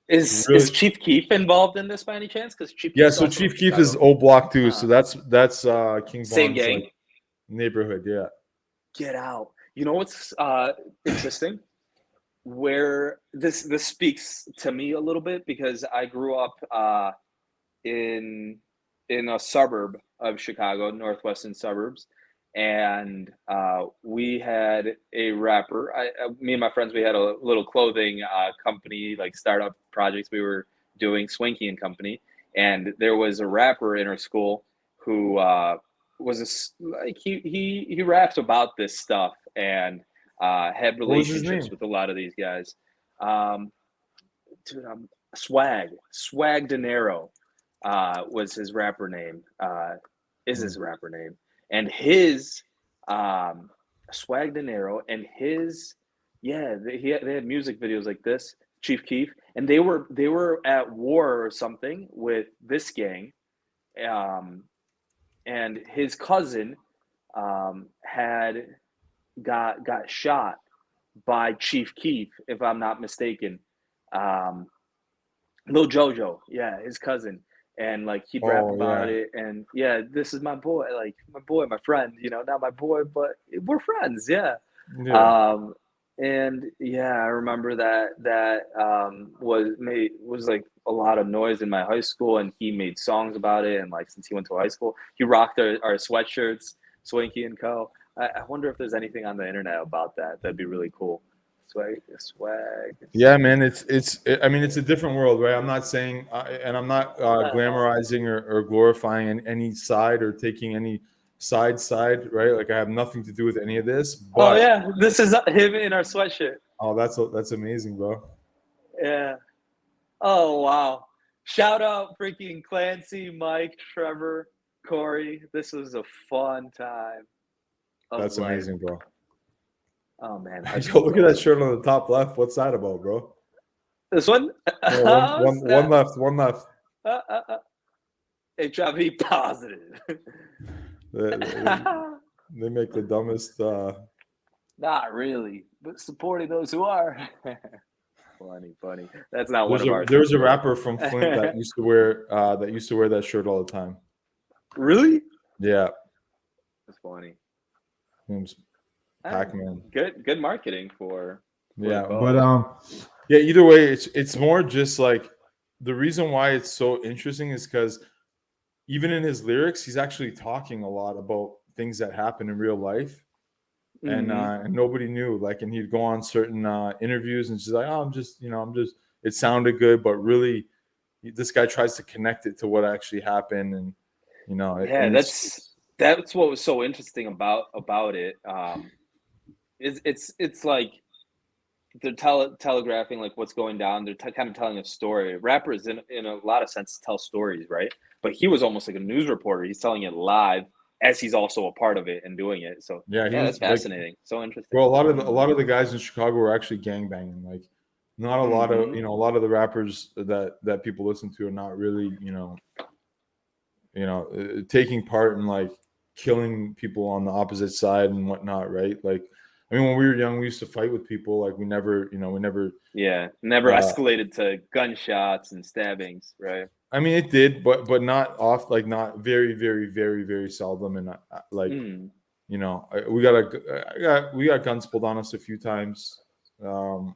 is really Chief Keef involved in this by any chance? Because Chief yeah. Keef's So also in Chief Keef is Chicago. old block too. So Huh. that's King Same Von's like gang. neighborhood. Yeah. Get out. You know what's interesting? Where this speaks to me a little bit because I grew up in a suburb of Chicago, northwestern suburbs, and we had a rapper. Me and my friends, we had a little clothing company, like startup projects we were doing, Swanky and Company, and there was a rapper in our school who like he raps about this stuff and had What was his relationships name? with a lot of these guys. Um, dude, Swag De Niro was his rapper name. Is Hmm. his rapper name, and his um, Swag De Niro and his they had music videos like this, Chief Keef, and they were at war or something with this gang, um, and his cousin had got shot by Chief Keef, if I'm not mistaken. Um, Lil Jojo, yeah, his cousin, and like he'd rap Oh about yeah, it, and yeah, this is my boy, like my boy, my friend, not my boy, but we're friends, yeah. yeah. Um, and yeah, I remember that was like a lot of noise in my high school, and he made songs about it, and like since he went to high school, he rocked our sweatshirts, Swanky and Co. I wonder if there's anything on the internet about that. That'd be really cool. Swag. Yeah, man, I mean, it's a different world, right? I'm not saying, and I'm not Uh, glamorizing or glorifying any side or taking any side, right? Like I have nothing to do with any of this. Oh But yeah, this is him in our sweatshirt. oh, that's amazing, bro. Yeah. Oh wow. Shout out freaking Clancy, Mike, Trevor, Corey. This was a fun time of That's life. amazing, bro. Oh man, high Yo, school's look at that awesome. shirt on the top left. What's that about, bro? This one? No, Oh one snap. left, one left. Uh, uh, uh. HIV positive. They, they, they make the dumbest. Not really, but supporting those who are. Funny. That's not one of ours for There's a sure. rapper from Flint that used to wear that shirt all the time. Really? Yeah, That's funny. name's Ah, Pac-Man. good marketing for the Yeah, but cause. yeah. Either way, it's more just like the reason why it's so interesting is because even in his lyrics, he's actually talking a lot about things that happen in real life, Hmm. and nobody knew. Like, and he'd go on certain interviews and just like, oh, I'm just. It sounded good, but really, this guy tries to connect it to what actually happened, and Yeah, and that's what was so interesting about it. It's like they're telegraphing like what's going down. They're kind of telling a story. Rappers, in a lot of sense, tell stories, right? But he was almost like a news reporter. He's telling it live as he's also a part of it and doing it. So yeah, he yeah, that's was like, fascinating. So interesting. well, a lot of the guys in Chicago were actually gang banging. Like not a lot of, a lot of the rappers that people listen to are not really, taking part in like killing people on the opposite side and whatnot, right? Like, I mean, when we were young, we used to fight with people. Like, we never. Yeah, never escalated to gunshots and stabbings, right? I mean, it did, but not off, like not very, very, very, very seldom, and like, we got guns pulled on us a few times. Yeah,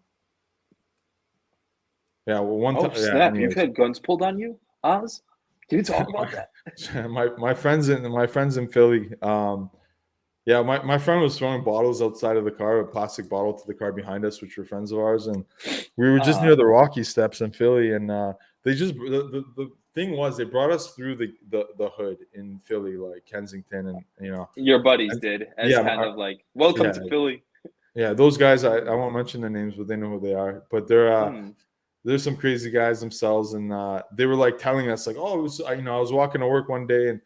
well, one time. Oh snap! You've had guns pulled on you, Oz? Can you talk about that? my friends in Philly. Yeah, my friend was throwing bottles outside of the car, a plastic bottle to the car behind us, which were friends of ours, and we were just near the Rocky Steps in Philly, and they just the thing was they brought us through the hood in Philly, like Kensington, and your buddies did as kind of like welcome to Philly. Yeah, those guys I won't mention their names, but they know who they are. But they're some crazy guys themselves, and they were like telling us like, oh, it was, I was walking to work one day and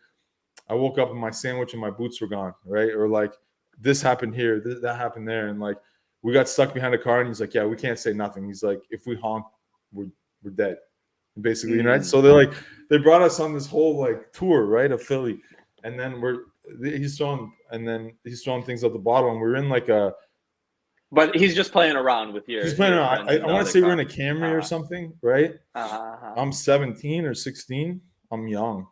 I woke up and my sandwich and my boots were gone, right? Or like this happened here, that happened there, and like we got stuck behind a car, and he's like, yeah, we can't say nothing. He's like, if we honk, we're dead, basically, right? So they brought us on this whole like tour, right, of Philly, and then he's throwing things out the bottle, and we're in like a. But he's just playing around with your. He's playing around. I want to say we're in a Camry or something, right? I'm 17 or 16. I'm young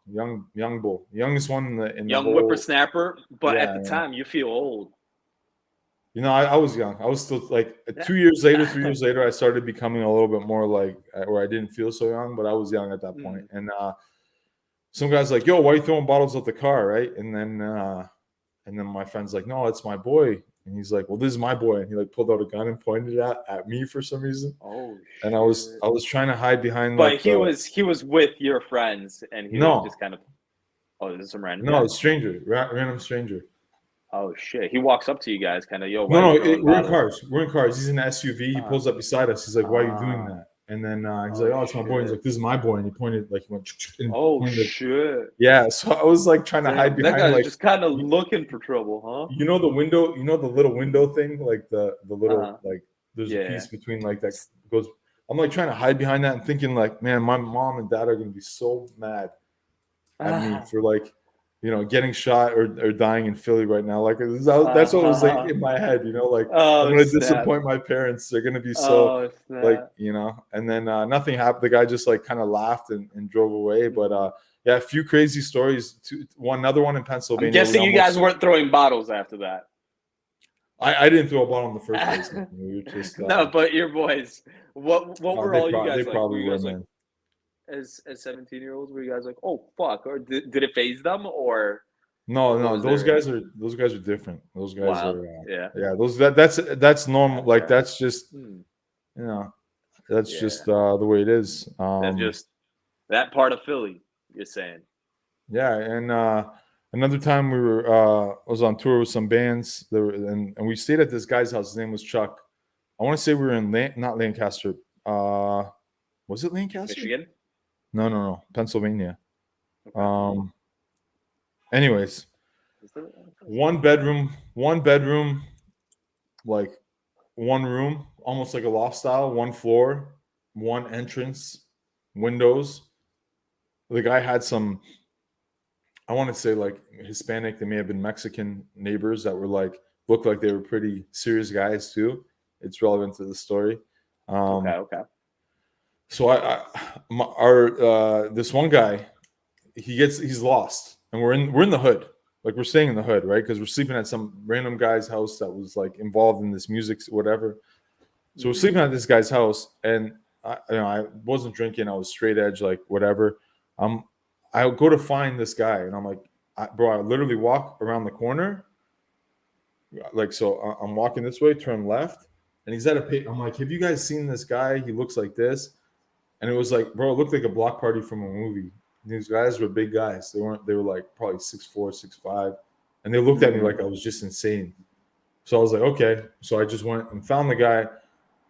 bull, youngest one in the young whole whippersnapper. But at the time, you feel old. I was young. I was still like 3 years later, I started becoming a little bit more like where I didn't feel so young, but I was young at that point. And some guy's like, "Yo, why are you throwing bottles at the car?" Right? And then my friend's like, "No, it's my boy." And he's like, "Well, this is my boy." And he like pulled out a gun and pointed it at me for some reason. Oh, and I was trying to hide behind. But he was with your friends, and he was just kind of. Oh, this is some random. No, random stranger. Oh shit! He walks up to you guys, kind of, yo. No, we're in cars. We're in cars. He's in an SUV. He pulls up beside us. He's like, "Why are you doing that?" And then he's like, "Oh, it's my boy." He's like, "This is my boy," and he pointed like he went. Shit! Yeah, so I was like trying to hide behind. That guy's like just kind of looking for trouble, huh? You know the window. You know the little window thing, like the little like there's a piece between like that goes. I'm like trying to hide behind that and thinking like, man, my mom and dad are gonna be so mad at me for like, getting shot or dying in Philly right now. Like that's what was like in my head, like I'm gonna disappoint my parents. They're gonna be so like, and then nothing happened. The guy just like kind of laughed and drove away. But yeah, a few crazy stories. Another one in Pennsylvania. I'm guessing you guys weren't throwing bottles after that. I didn't throw a bottle in the first place. We were just no, but your boys. What were all you guys they like? Probably were, like, as 17-year-olds, were you guys like, oh fuck, or did it phase them, or? No, those guys are different. Those guys are that's normal. Okay. Like that's just that's just the way it is. That's just that part of Philly, you're saying. Yeah, and another time we were was on tour with some bands. And we stayed at this guy's house. His name was Chuck. I want to say we were in not Lancaster. Was it Lancaster? Michigan? No, Pennsylvania. Okay. Anyways, one bedroom, like one room, almost like a loft style, one floor, one entrance, windows. The guy had some, I want to say like Hispanic, they may have been Mexican neighbors that were like, looked like they were pretty serious guys too. It's relevant to the story. Okay. So this one guy, he's lost, and we're in the hood, like we're staying in the hood, right? Because we're sleeping at some random guy's house that was like involved in this music, whatever. So we're sleeping at this guy's house, and I wasn't drinking. I was straight edge, like whatever. I go to find this guy, and I'm like, bro, I literally walk around the corner, like so. I'm walking this way, turn left, and he's at a pit. I'm like, have you guys seen this guy? He looks like this. And it was like, bro, it looked like a block party from a movie. These guys were big guys. They were like probably 6'4", 6'5", and they looked at me like I was just insane. So I was like, okay. So I just went and found the guy.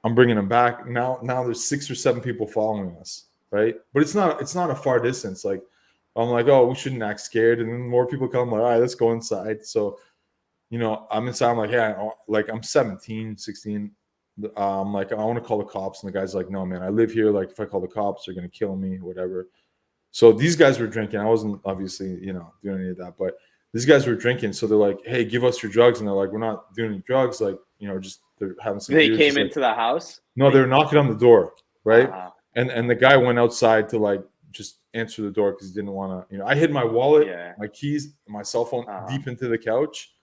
I'm bringing him back. Now there's 6 or 7 people following us, right? But it's not a far distance. Like I'm like, oh, we shouldn't act scared. And then more people come. Like, all right, let's go inside. So, I'm inside. I'm like, yeah, like I'm 17, 16. I'm like, I want to call the cops. And the guy's like, no, man, I live here. Like, if I call the cops, they're going to kill me, whatever. So these guys were drinking. I wasn't obviously, doing any of that, but these guys were drinking. So they're like, hey, give us your drugs. And they're like, we're not doing any drugs. Like, just they're having some They beers. came It's like, into the house. no, they're knocking on the door, right? Uh, And the guy went outside to like just answer the door because he didn't want to. I hid my wallet, yeah. my keys, my cell phone deep into the couch.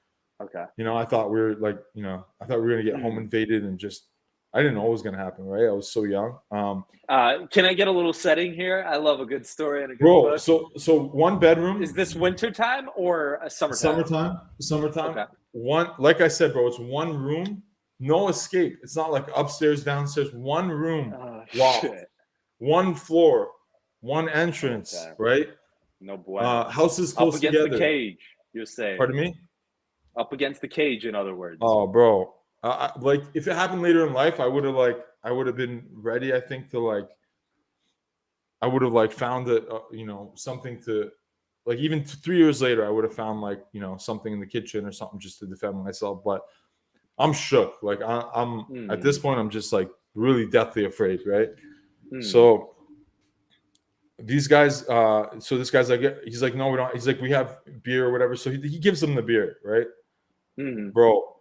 Okay. I thought we were like, I thought we were gonna get home invaded and just. I didn't know what was gonna happen, right? I was so young. Can I get a little setting here? I love a good story and a good Bro, book. so one bedroom. Is this winter time or a summertime? Summertime. Okay. One, like I said, bro, it's one room, no escape. It's not like upstairs, downstairs. One room, Shit. one floor, one entrance, Okay. right? No bueno. Houses Up close against together. the cage, you're saying. Pardon me? Up against the cage, in other words. Oh, bro. Like if it happened later in life, I would have been ready. I think I would have found it, something to, like even 3 years later, I would have found something in the kitchen or something just to defend myself. But I'm shook. Like I'm at this point, I'm just like really deathly afraid, right? So these guys, so this guy's like, he's like, no, we don't. He's like, we have beer or whatever. So he gives them the beer, right? Bro,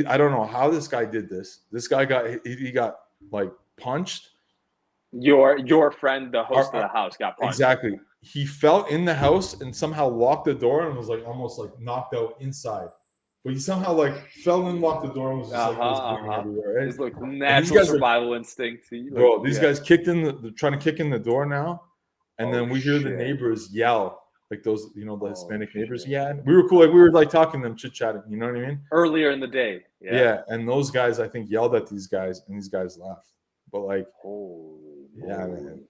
I don't know how this guy did this. This guy he got like punched. Your friend, the host of the house, got punched. Exactly. He fell in the house and somehow locked the door and was like almost like knocked out inside. But he somehow like fell in, locked the door, and was just like bleeding everywhere. It's like natural survival instinct. Bro, these guys kicked in they're trying to kick in the door now, and then we hear the neighbors yell. Like those, the Hispanic neighbors he had. We were cool. Like we were like talking to them, chit-chatting. You know what I mean? Earlier in the day. Yeah. And those guys, I think, yelled at these guys, and these guys laughed. But like, yeah, man.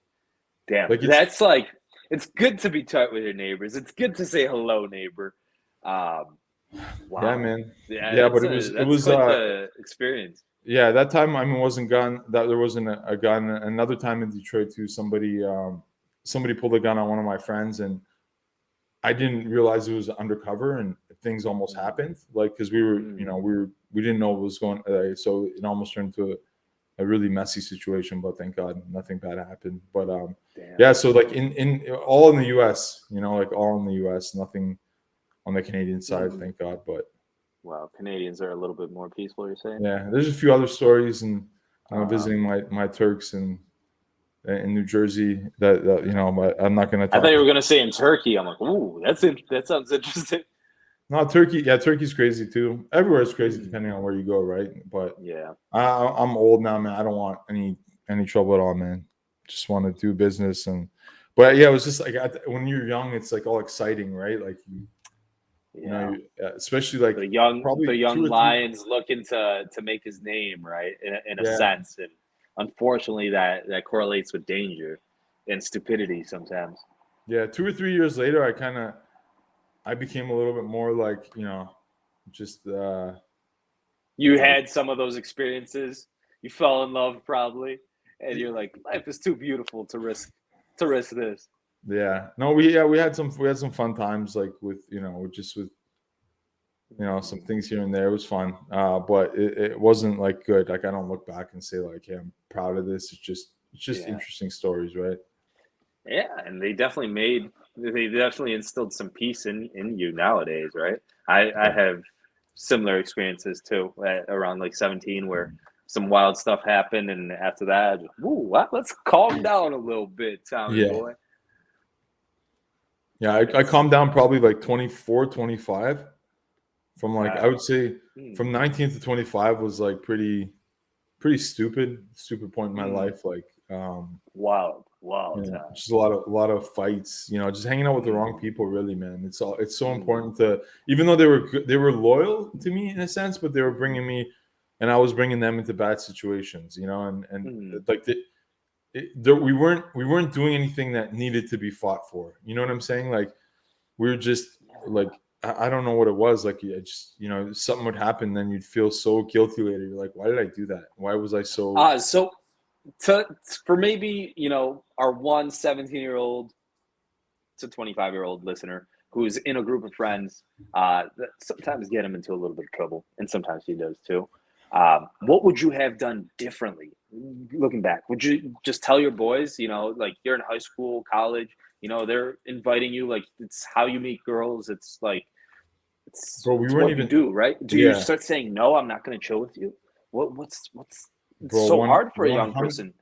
Damn. Like that's like, it's good to be tight with your neighbors. It's good to say hello, neighbor. Wow. Yeah, man. Yeah, but it was quite the experience. Yeah, that time wasn't gun. That there wasn't a gun. Another time in Detroit too, somebody pulled a gun on one of my friends, and I didn't realize it was undercover, and things almost happened. Like because we were, we didn't know what was going. So it almost turned into a really messy situation. But thank God, nothing bad happened. But yeah. So like in all in the U.S., like all in the U.S., nothing on the Canadian side, thank God. But wow, Canadians are a little bit more peaceful. You're saying? Yeah, there's a few other stories, and visiting my Turks in New Jersey. That I'm not going to talk. I thought you were going to say in Turkey. I'm like, ooh, that sounds interesting. No, Turkey. Yeah, Turkey's crazy too. Everywhere is crazy depending on where you go, right? But yeah, I'm old now, man. I don't want any trouble at all, man. Just want to do business, but yeah, it was just like when you're young, it's like all exciting, right? Like especially like the young Lions looking to make his name, right? In a sense, and unfortunately, that correlates with danger and stupidity sometimes. Yeah, 2 or 3 years later, I became a little bit more like just. You had some of those experiences. You fell in love probably, and you're like, life is too beautiful to risk this. Yeah. No, we had some fun times, like with some things here and there. It was fun, but it wasn't like good. Like I don't look back and say like, "Hey, I'm proud of this." It's just interesting stories, right? Yeah, and they definitely instilled some peace in you nowadays, right? I have similar experiences too around like 17 where some wild stuff happened, and after that, let's calm down a little bit, Tommy boy. Yeah, I calmed down probably like 24, 25. From like I would say from 19 to 25 was like pretty stupid point in my life. Like wild. Just a lot of fights. Just hanging out with the wrong people. Really, man. It's so important to, even though they were loyal to me in a sense, but they were bringing me, and I was bringing them into bad situations. And like we weren't doing anything that needed to be fought for. You know what I'm saying? Like we were just like. I don't know what it was. Like, something would happen, then you'd feel so guilty later. You're like, why did I do that? Why was I so? So for maybe, our 17-year-old to 25-year-old listener who's in a group of friends, that sometimes get him into a little bit of trouble, and sometimes he does too. What would you have done differently looking back? Would you just tell your boys, like you're in high school, college, they're inviting you, like it's how you meet girls. It's like, it's Bro, we it's weren't what you even. do, right? Do you Yeah, start saying no? I'm not going to chill with you. What's it's bro. so One hard for a one young hundred. person.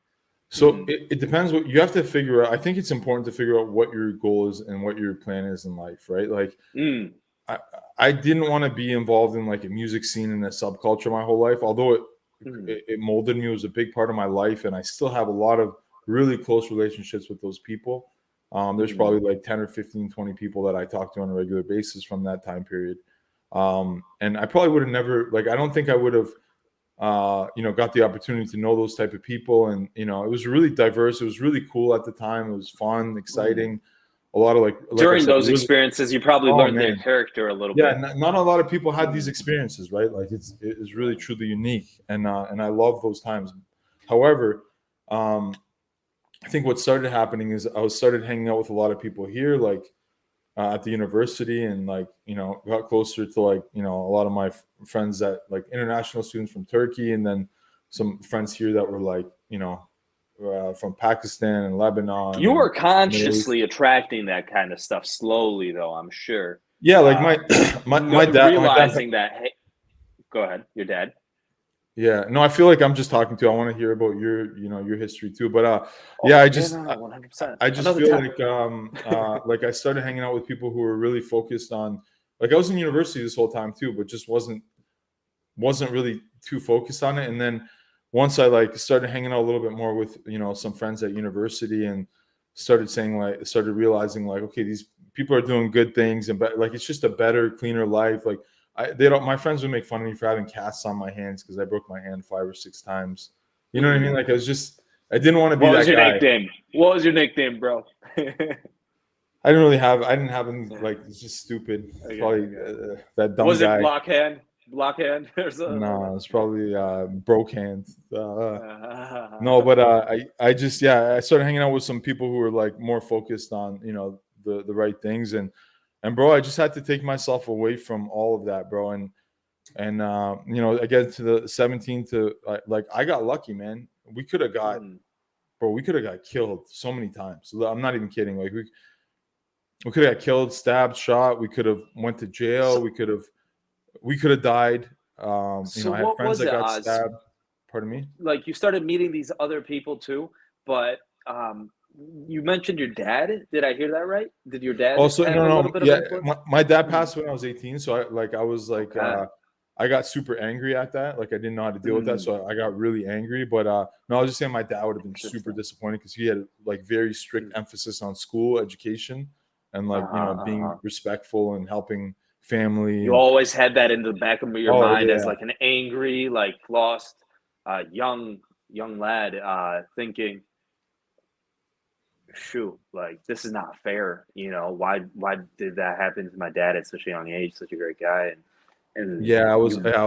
So Hmm. it depends what you have to figure out. I think it's important to figure out what your goal is and what your plan is in life, right? Like Mm. I I didn't want to be involved in like a music scene and a subculture my whole life. Although Mm. it molded me, it was a big part of my life, and I still have a lot of really close relationships with those people. There's Mm. probably like 10 or 15, 20 people that I talk to on a regular basis from that time period. And I probably would have never, like, I don't think I would have got the opportunity to know those type of people. And, it was really diverse. It was really cool at the time. It was fun, Mm. exciting. A lot of like I During said, those really, experiences, you probably oh learned their man. character a little Yeah, bit. not a lot of people had these Mm. experiences, right? Like it is really Yeah. truly unique, and I love those times. However, I think what started happening is I was started hanging out with a lot of people here, like at the university, and like got closer to like a lot of my friends that like international students from Turkey, and then some friends here that were like from Pakistan and Lebanon You and were Middle East. consciously attracting that kind of stuff slowly, though, I'm sure. Yeah, like my Um, my dad. realizing that, hey, go ahead, your dad. Yeah, no, I feel like I'm just talking to you. I want to hear about your history too. But yeah, Oh, yeah, no, no, 100%. I just Another feel time. like I started hanging out with people who were really focused on, like, I was in university this whole time too, but just wasn't really too focused on it. And then once I like started hanging out a little bit more with some friends at university, and started realizing like, okay, these people are doing good things, and like it's just a better, cleaner life. Like they don't my friends would make fun of me for having casts on my hands because I broke my hand 5 or 6 times. You know what I mean? Mm. Like I didn't want to be What was that your guy. nickname? What was your nickname, bro? I didn't have any, like, it's just stupid. It's Okay, probably okay. that dumb Was it guy. Blockhand? Blockhand or something? No, it's probably broke hands. No, Uh, but I just, yeah, I started hanging out with some people who were like more focused on the right things, and bro, I just had to take myself away from all of that, bro, and again to the 17 to like I got lucky, man. mm. We could have got killed so many times. I'm not even kidding. Like we could have got killed, stabbed, shot. We could have went to jail. So, We could have died. so I had what friends was that it, got Oz? stabbed. Pardon me. Like you started meeting these other people too, but you mentioned your dad. Did I hear that right? Did your dad Also, have no, a little no, bit of yeah, influence? my dad Mm. passed when I was 18, so I was like, Okay. I got super angry at that. Like I didn't know how to deal with that, Mm. so I got really angry. But no, I was just saying my dad would have been super Interesting. disappointed because he had like very strict Mm. emphasis on school education and like Uh-huh, being uh-huh. respectful and helping family You and always had that in the back of your oh mind as yeah. like an angry, like lost, young lad, thinking, shoot, like this is not fair. Why did that happen to my dad at such a young age, such a great guy, and Yeah, you, I was mm, I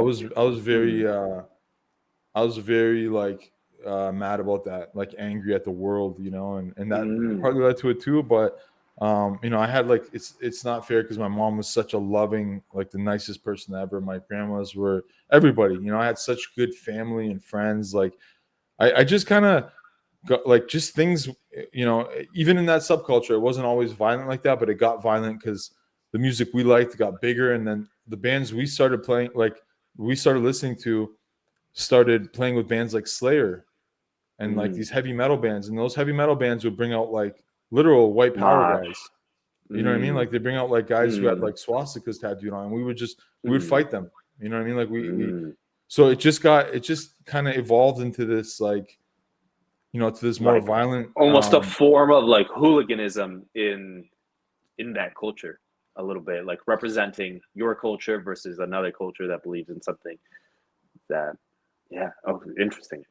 was very like mad about that, like angry at the world, and that mm, partly led to it too. But I had like it's not fair because my mom was such a loving, like the nicest person ever. My grandmas were everybody, I had such good family and friends. Like I just kind of got like just things, even in that subculture, it wasn't always violent like that, but it got violent because the music we liked got bigger, and then the bands we started playing, like we started listening to, started playing with bands like Slayer and like mm, these heavy metal bands, and those heavy metal bands would bring out like literal white power mosh, guys. You know what I mean? mm, Like they bring out like guys who had mm, like swastikas tattooed on, and we would mm, fight them. You know what I mean? Like we mm. so it just kind of evolved into this like to this more Like violent. almost a form of like hooliganism in that culture, a little bit like representing your culture versus another culture that believes in something that, yeah. Oh, interesting.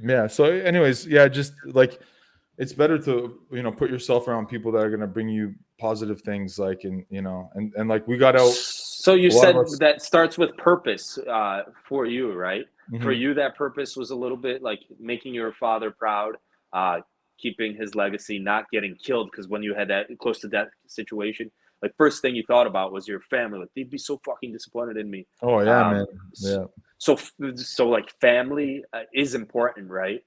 Yeah. So anyways, yeah, just like it's better to put yourself around people that are going to bring you positive things, like, and like we got out, So you a lot of said us. that starts with purpose, for you, right? For Mhm. you, that purpose was a little bit like making your father proud, uh, keeping his legacy, not getting killed. Because when you had that close to death situation, like first thing you thought about was your family. Like they'd be so fucking disappointed in me. Oh yeah, man. S- Yeah. So like family is important, right?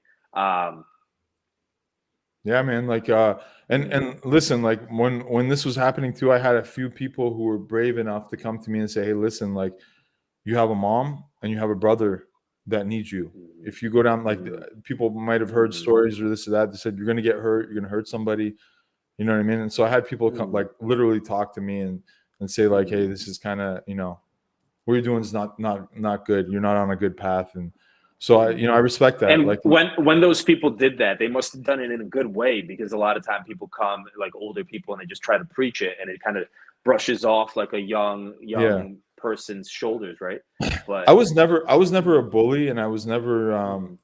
Yeah, man. Like, and listen, like when this was happening too, I had a few people who were brave enough to come to me and say, "Hey, listen, like, you have a mom and you have a brother that need you. Mhm, If you go down, like, mhm, people might have heard mhm, stories or this or that. They said you're gonna get hurt, you're gonna hurt somebody. You know what I mean? And so I had people come, mhm, like, literally talk to me and say, like, hey, mhm, this is kind of, what you're doing is not good. You're not on a good path. And so mhm. I respect that. And Like, when those people did that, they must have done it in a good way, because a lot of time people come, like older people, and they just try to preach it, and it kind of brushes off like a yeah. young person's shoulders, right? I But was never I was never a bully, and I was never mhm,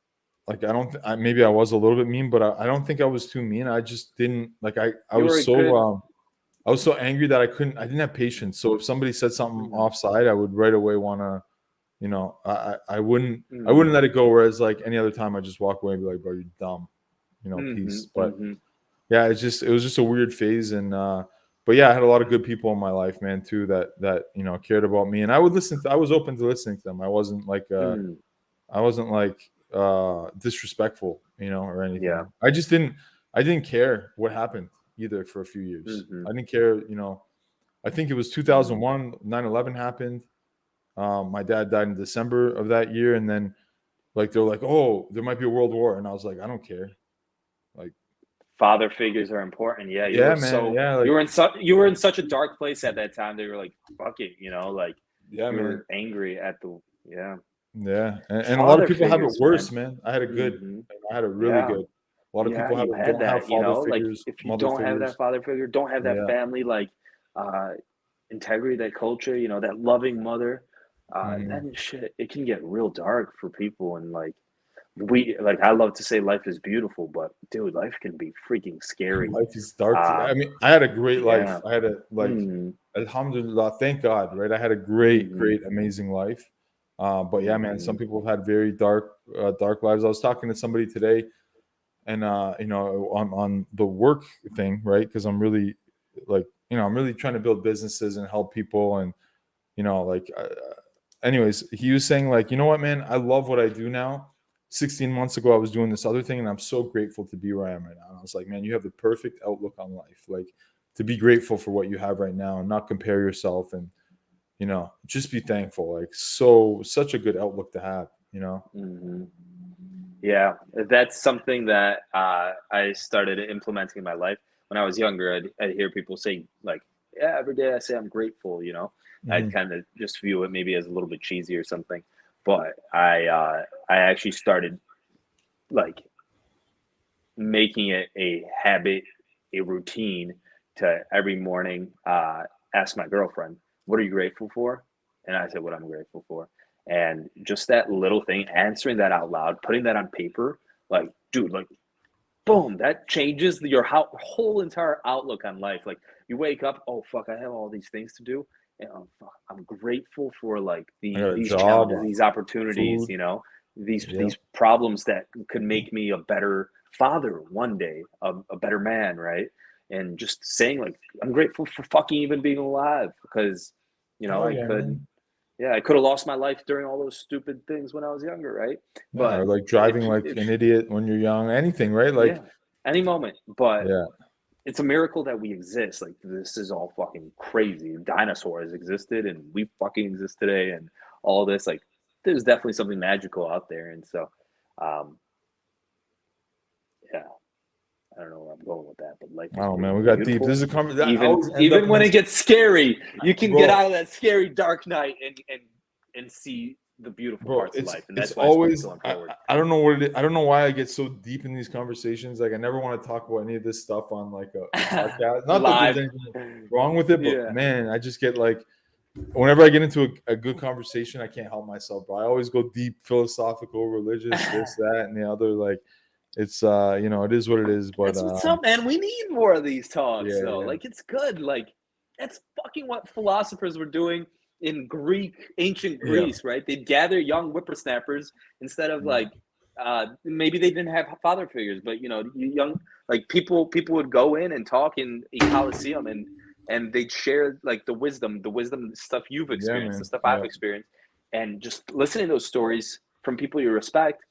like, I don't maybe I was a little bit mean, but I don't think I was too mean. I just didn't like you were a good. I was so angry that I didn't have patience. So if somebody said something Mhm, offside, I would right away want to, I mhm, wouldn't let it go. Whereas like any other time, I just walk away and be like, bro, you're dumb, mhm, peace. But mhm, yeah, it was just a weird phase. And but yeah, I had a lot of good people in my life, man, too, that cared about me, and I was open to listening to them. mhm. I wasn't like disrespectful, or Yeah. anything. I didn't care what happened either for a few years. Mhm, I didn't care, I think it was mhm. 2001, 9/11 happened. My dad died in December of that year, and then like they're like, "Oh, there might be a world war." And I was like, "I don't care." Like, Father figures are important. Yeah, yeah, man. Yeah, like, you were in such a dark place at that time that you were like, fuck it, like yeah, you man. were angry at the yeah. Yeah, and a lot of Father people have it figures, worse, man. man. I had it good. Mhm. I had it really Yeah. good. A lot of Yeah, people you had don't have that, father like figures, if you mother don't have that figures. father figure, don't have that Yeah. family, like uh integrity, that culture, that loving mother, Mhm. then shit, it can get real dark for people. And like I love to say life is beautiful, but dude, life can be freaking scary. Life is dark. I Um, mean, I had a great life. yeah. I had a, like, Mhm. alhamdulillah, thank God, right? I had a great, Mhm. great, amazing life. But yeah, man, some Mhm. people have had very dark, dark lives. I was talking to somebody today, and on the work thing, right? Because I'm really, like, I'm really trying to build businesses and help people, and like, anyways, he was saying, like, you know what, man, I love what I do now. 16 months ago, I was doing this other thing, and I'm so grateful to be where I am right now. And I was like, man, you have the perfect outlook on life. Like, to be grateful for what you have right now and not compare yourself, and just be thankful. Like, such a good outlook to have. Mhm. Yeah, that's something that I started implementing in my life. When I was younger, I'd hear people say, like, "Yeah, every day I say I'm grateful." I'd Hmm. kind of just view it maybe as a little bit cheesy or something. But I actually started like making it a habit, a routine, to every morning ask my girlfriend, "What are you grateful for?" And I said, "What I'm grateful for." And just that little thing, answering that out loud, putting that on paper, like, dude, like, boom, that changes your whole entire outlook on life. Like, you wake up, oh fuck, I have all these things to do, and fuck, I'm grateful for like I got a these job, challenges, these opportunities, food. Yeah. these problems that could make me a better father one day, a better man, right? And just saying, like, I'm grateful for fucking even being alive, because Oh I yeah, could, man. yeah, I could have lost my life during all those stupid things when I was younger, right? Yeah, But or like if driving like if an idiot when you're young. Anything, right? yeah, Like, any moment. But yeah. it's a miracle that we exist. Like, this is all fucking crazy. Dinosaurs existed, and we fucking exist today, and all this. Like, there's definitely something magical out there. And so, um, yeah, I don't know where I'm going with that, but life is Oh man, we got deep. This beautiful. is a conversation that Even always end up even in when this, it gets scary, you can get bro. out of that scary dark night and see the beautiful Bro, parts of life, and it's that's why I just keep always, going forward. I don't know what it is. I don't know why I get so deep in these conversations. Like, I never want to talk about any of this stuff on like a podcast. Not that there's Live, anything wrong with it, but yeah. man, I just get like, whenever I get into a good conversation, I can't help myself. Bro, I always go deep, philosophical, religious, this, that, and the other. Like, it's it is what it is. But That's what's up, man. We need more of these talks, yeah, though. yeah, Like, it's good. Like, that's fucking what philosophers were doing in ancient yeah, Greece, right? They'd gather young whippersnappers instead of yeah, like, maybe they didn't have father figures, but young, like, people would go in and talk in a coliseum, and they'd share like the wisdom stuff you've yeah, experienced, the man, stuff I've yeah. experienced, and just listening to those stories from people you respect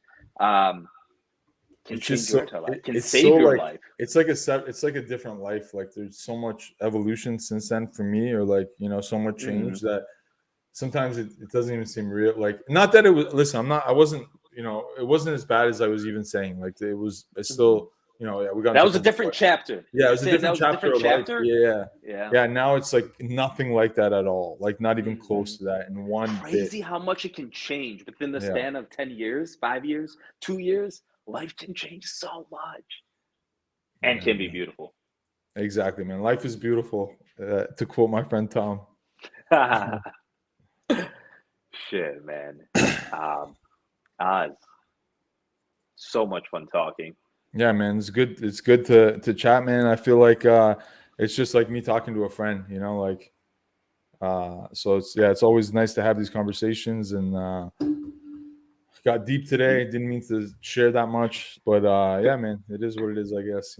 can It's change just your so entire life, can it's so save your like life. it's like it's like a different life. Like there's so much evolution since then for me, or like so much change that sometimes it doesn't even seem real. Like not that it was. Listen, I wasn't. It wasn't as bad as I was even saying. Like it's Mhm. still. Yeah, we got That into a was a couple. different chapter. Yeah, it You're was a saying that different was a chapter different of life. chapter? Yeah. Yeah. Yeah, now it's like nothing like that at all. Like not even close Mhm. to that in one bit. Crazy how much it can change within the Yeah. span of 10 years, 5 years, 2 years. Life can change so much and Yeah, can be man. beautiful. Exactly, man. Life is beautiful, to quote my friend Tom. Shit, man. Um, Oz, so much fun talking. Yeah, man. It's good. It's good to chat, man. I feel like it's just like me talking to a friend, like so it's always nice to have these conversations, and got deep You, today. Didn't mean to share that much, but yeah, man, it is what it is, I guess.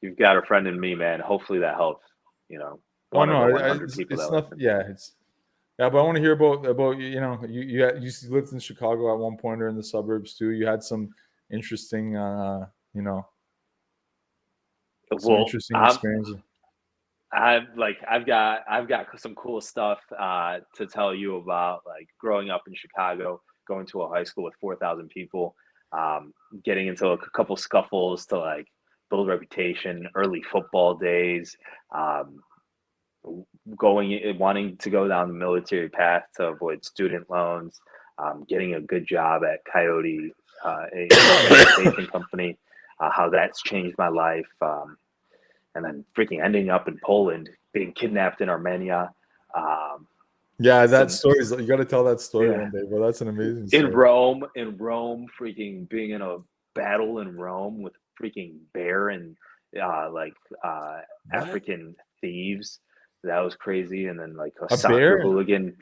you've got a friend in me, man. Hopefully that helps. Oh One of no, the 100 people it's that not. listen. Yeah, yeah, but I want to hear about you lived in Chicago at one point or in the suburbs too. You had some interesting you know some Well, interesting experiences. I've got some cool stuff to tell you about, like growing up in Chicago, going to a high school with 4,000 people, um, getting into a couple scuffles to like build reputation, early football days, um, wanting to go down the military path to avoid student loans, getting a good job at Coyote, transportation company, how that's changed my life. And then freaking ending up in Poland, being kidnapped in Armenia. Um, Yeah, that some story is you got to tell that story Yeah, one day, bro. That's an amazing in story. Rome, freaking being in a battle in Rome with freaking bear and like What? African thieves. That was crazy. And then like a A soccer bear? hooligan,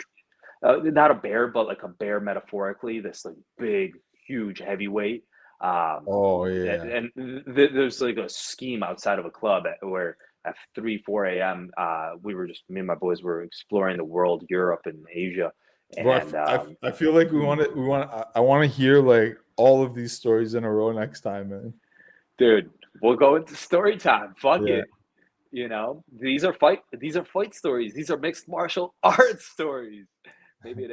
not a bear, but like a bear metaphorically. This like big, huge heavyweight. Oh yeah. And there's like a scheme outside of a club where at 3 4 a.m. We were just me and my boys were exploring the world, Europe and Asia, Bro, and I feel like I want to hear like all of these stories in a row next time, man. dude, we'll go into story time. Fuck Yeah. it. These are fight stories. These are mixed martial arts stories. Maybe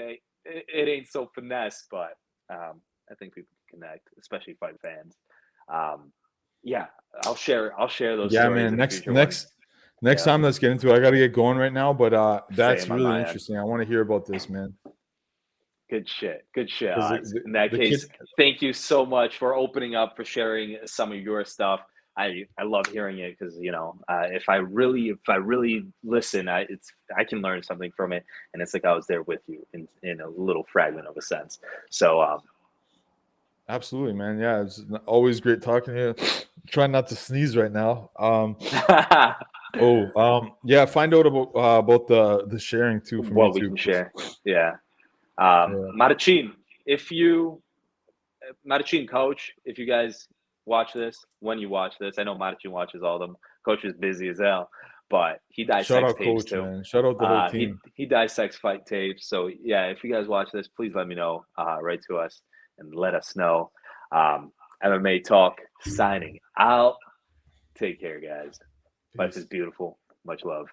it ain't so finesse, but I think people can connect, especially fight fans. Um, yeah, I'll share those Yeah, stories man. in a future one. Next Yeah, time, let's get into it. I got to get going right now, but that's same on really my end. interesting. I want to hear about this, man. Good shit. Good shit, Because Oz. In that the kid. case, thank you so much for opening up, for sharing some of your stuff. I love hearing it because if I really listen, I can learn something from it, and it's like I was there with you in a little fragment of a sense. So Absolutely, man. Yeah, it's always great talking to you. Try not to sneeze right now. Yeah. Find out about the sharing too from me what we too, can please. share, yeah. Yeah. Maricin, if you Maricin, coach, if you guys watch this, when you watch this, I know Maricin watches all of them. Coach is busy as hell, but he Shout dissects out, tapes coach, too. man. Shout out the whole He team. he dissects fight tapes. So yeah, if you guys watch this, please let me know. Write to us and let us know. Um, MMA Talk signing out. Take care, guys. Life is Peace. beautiful. Much love.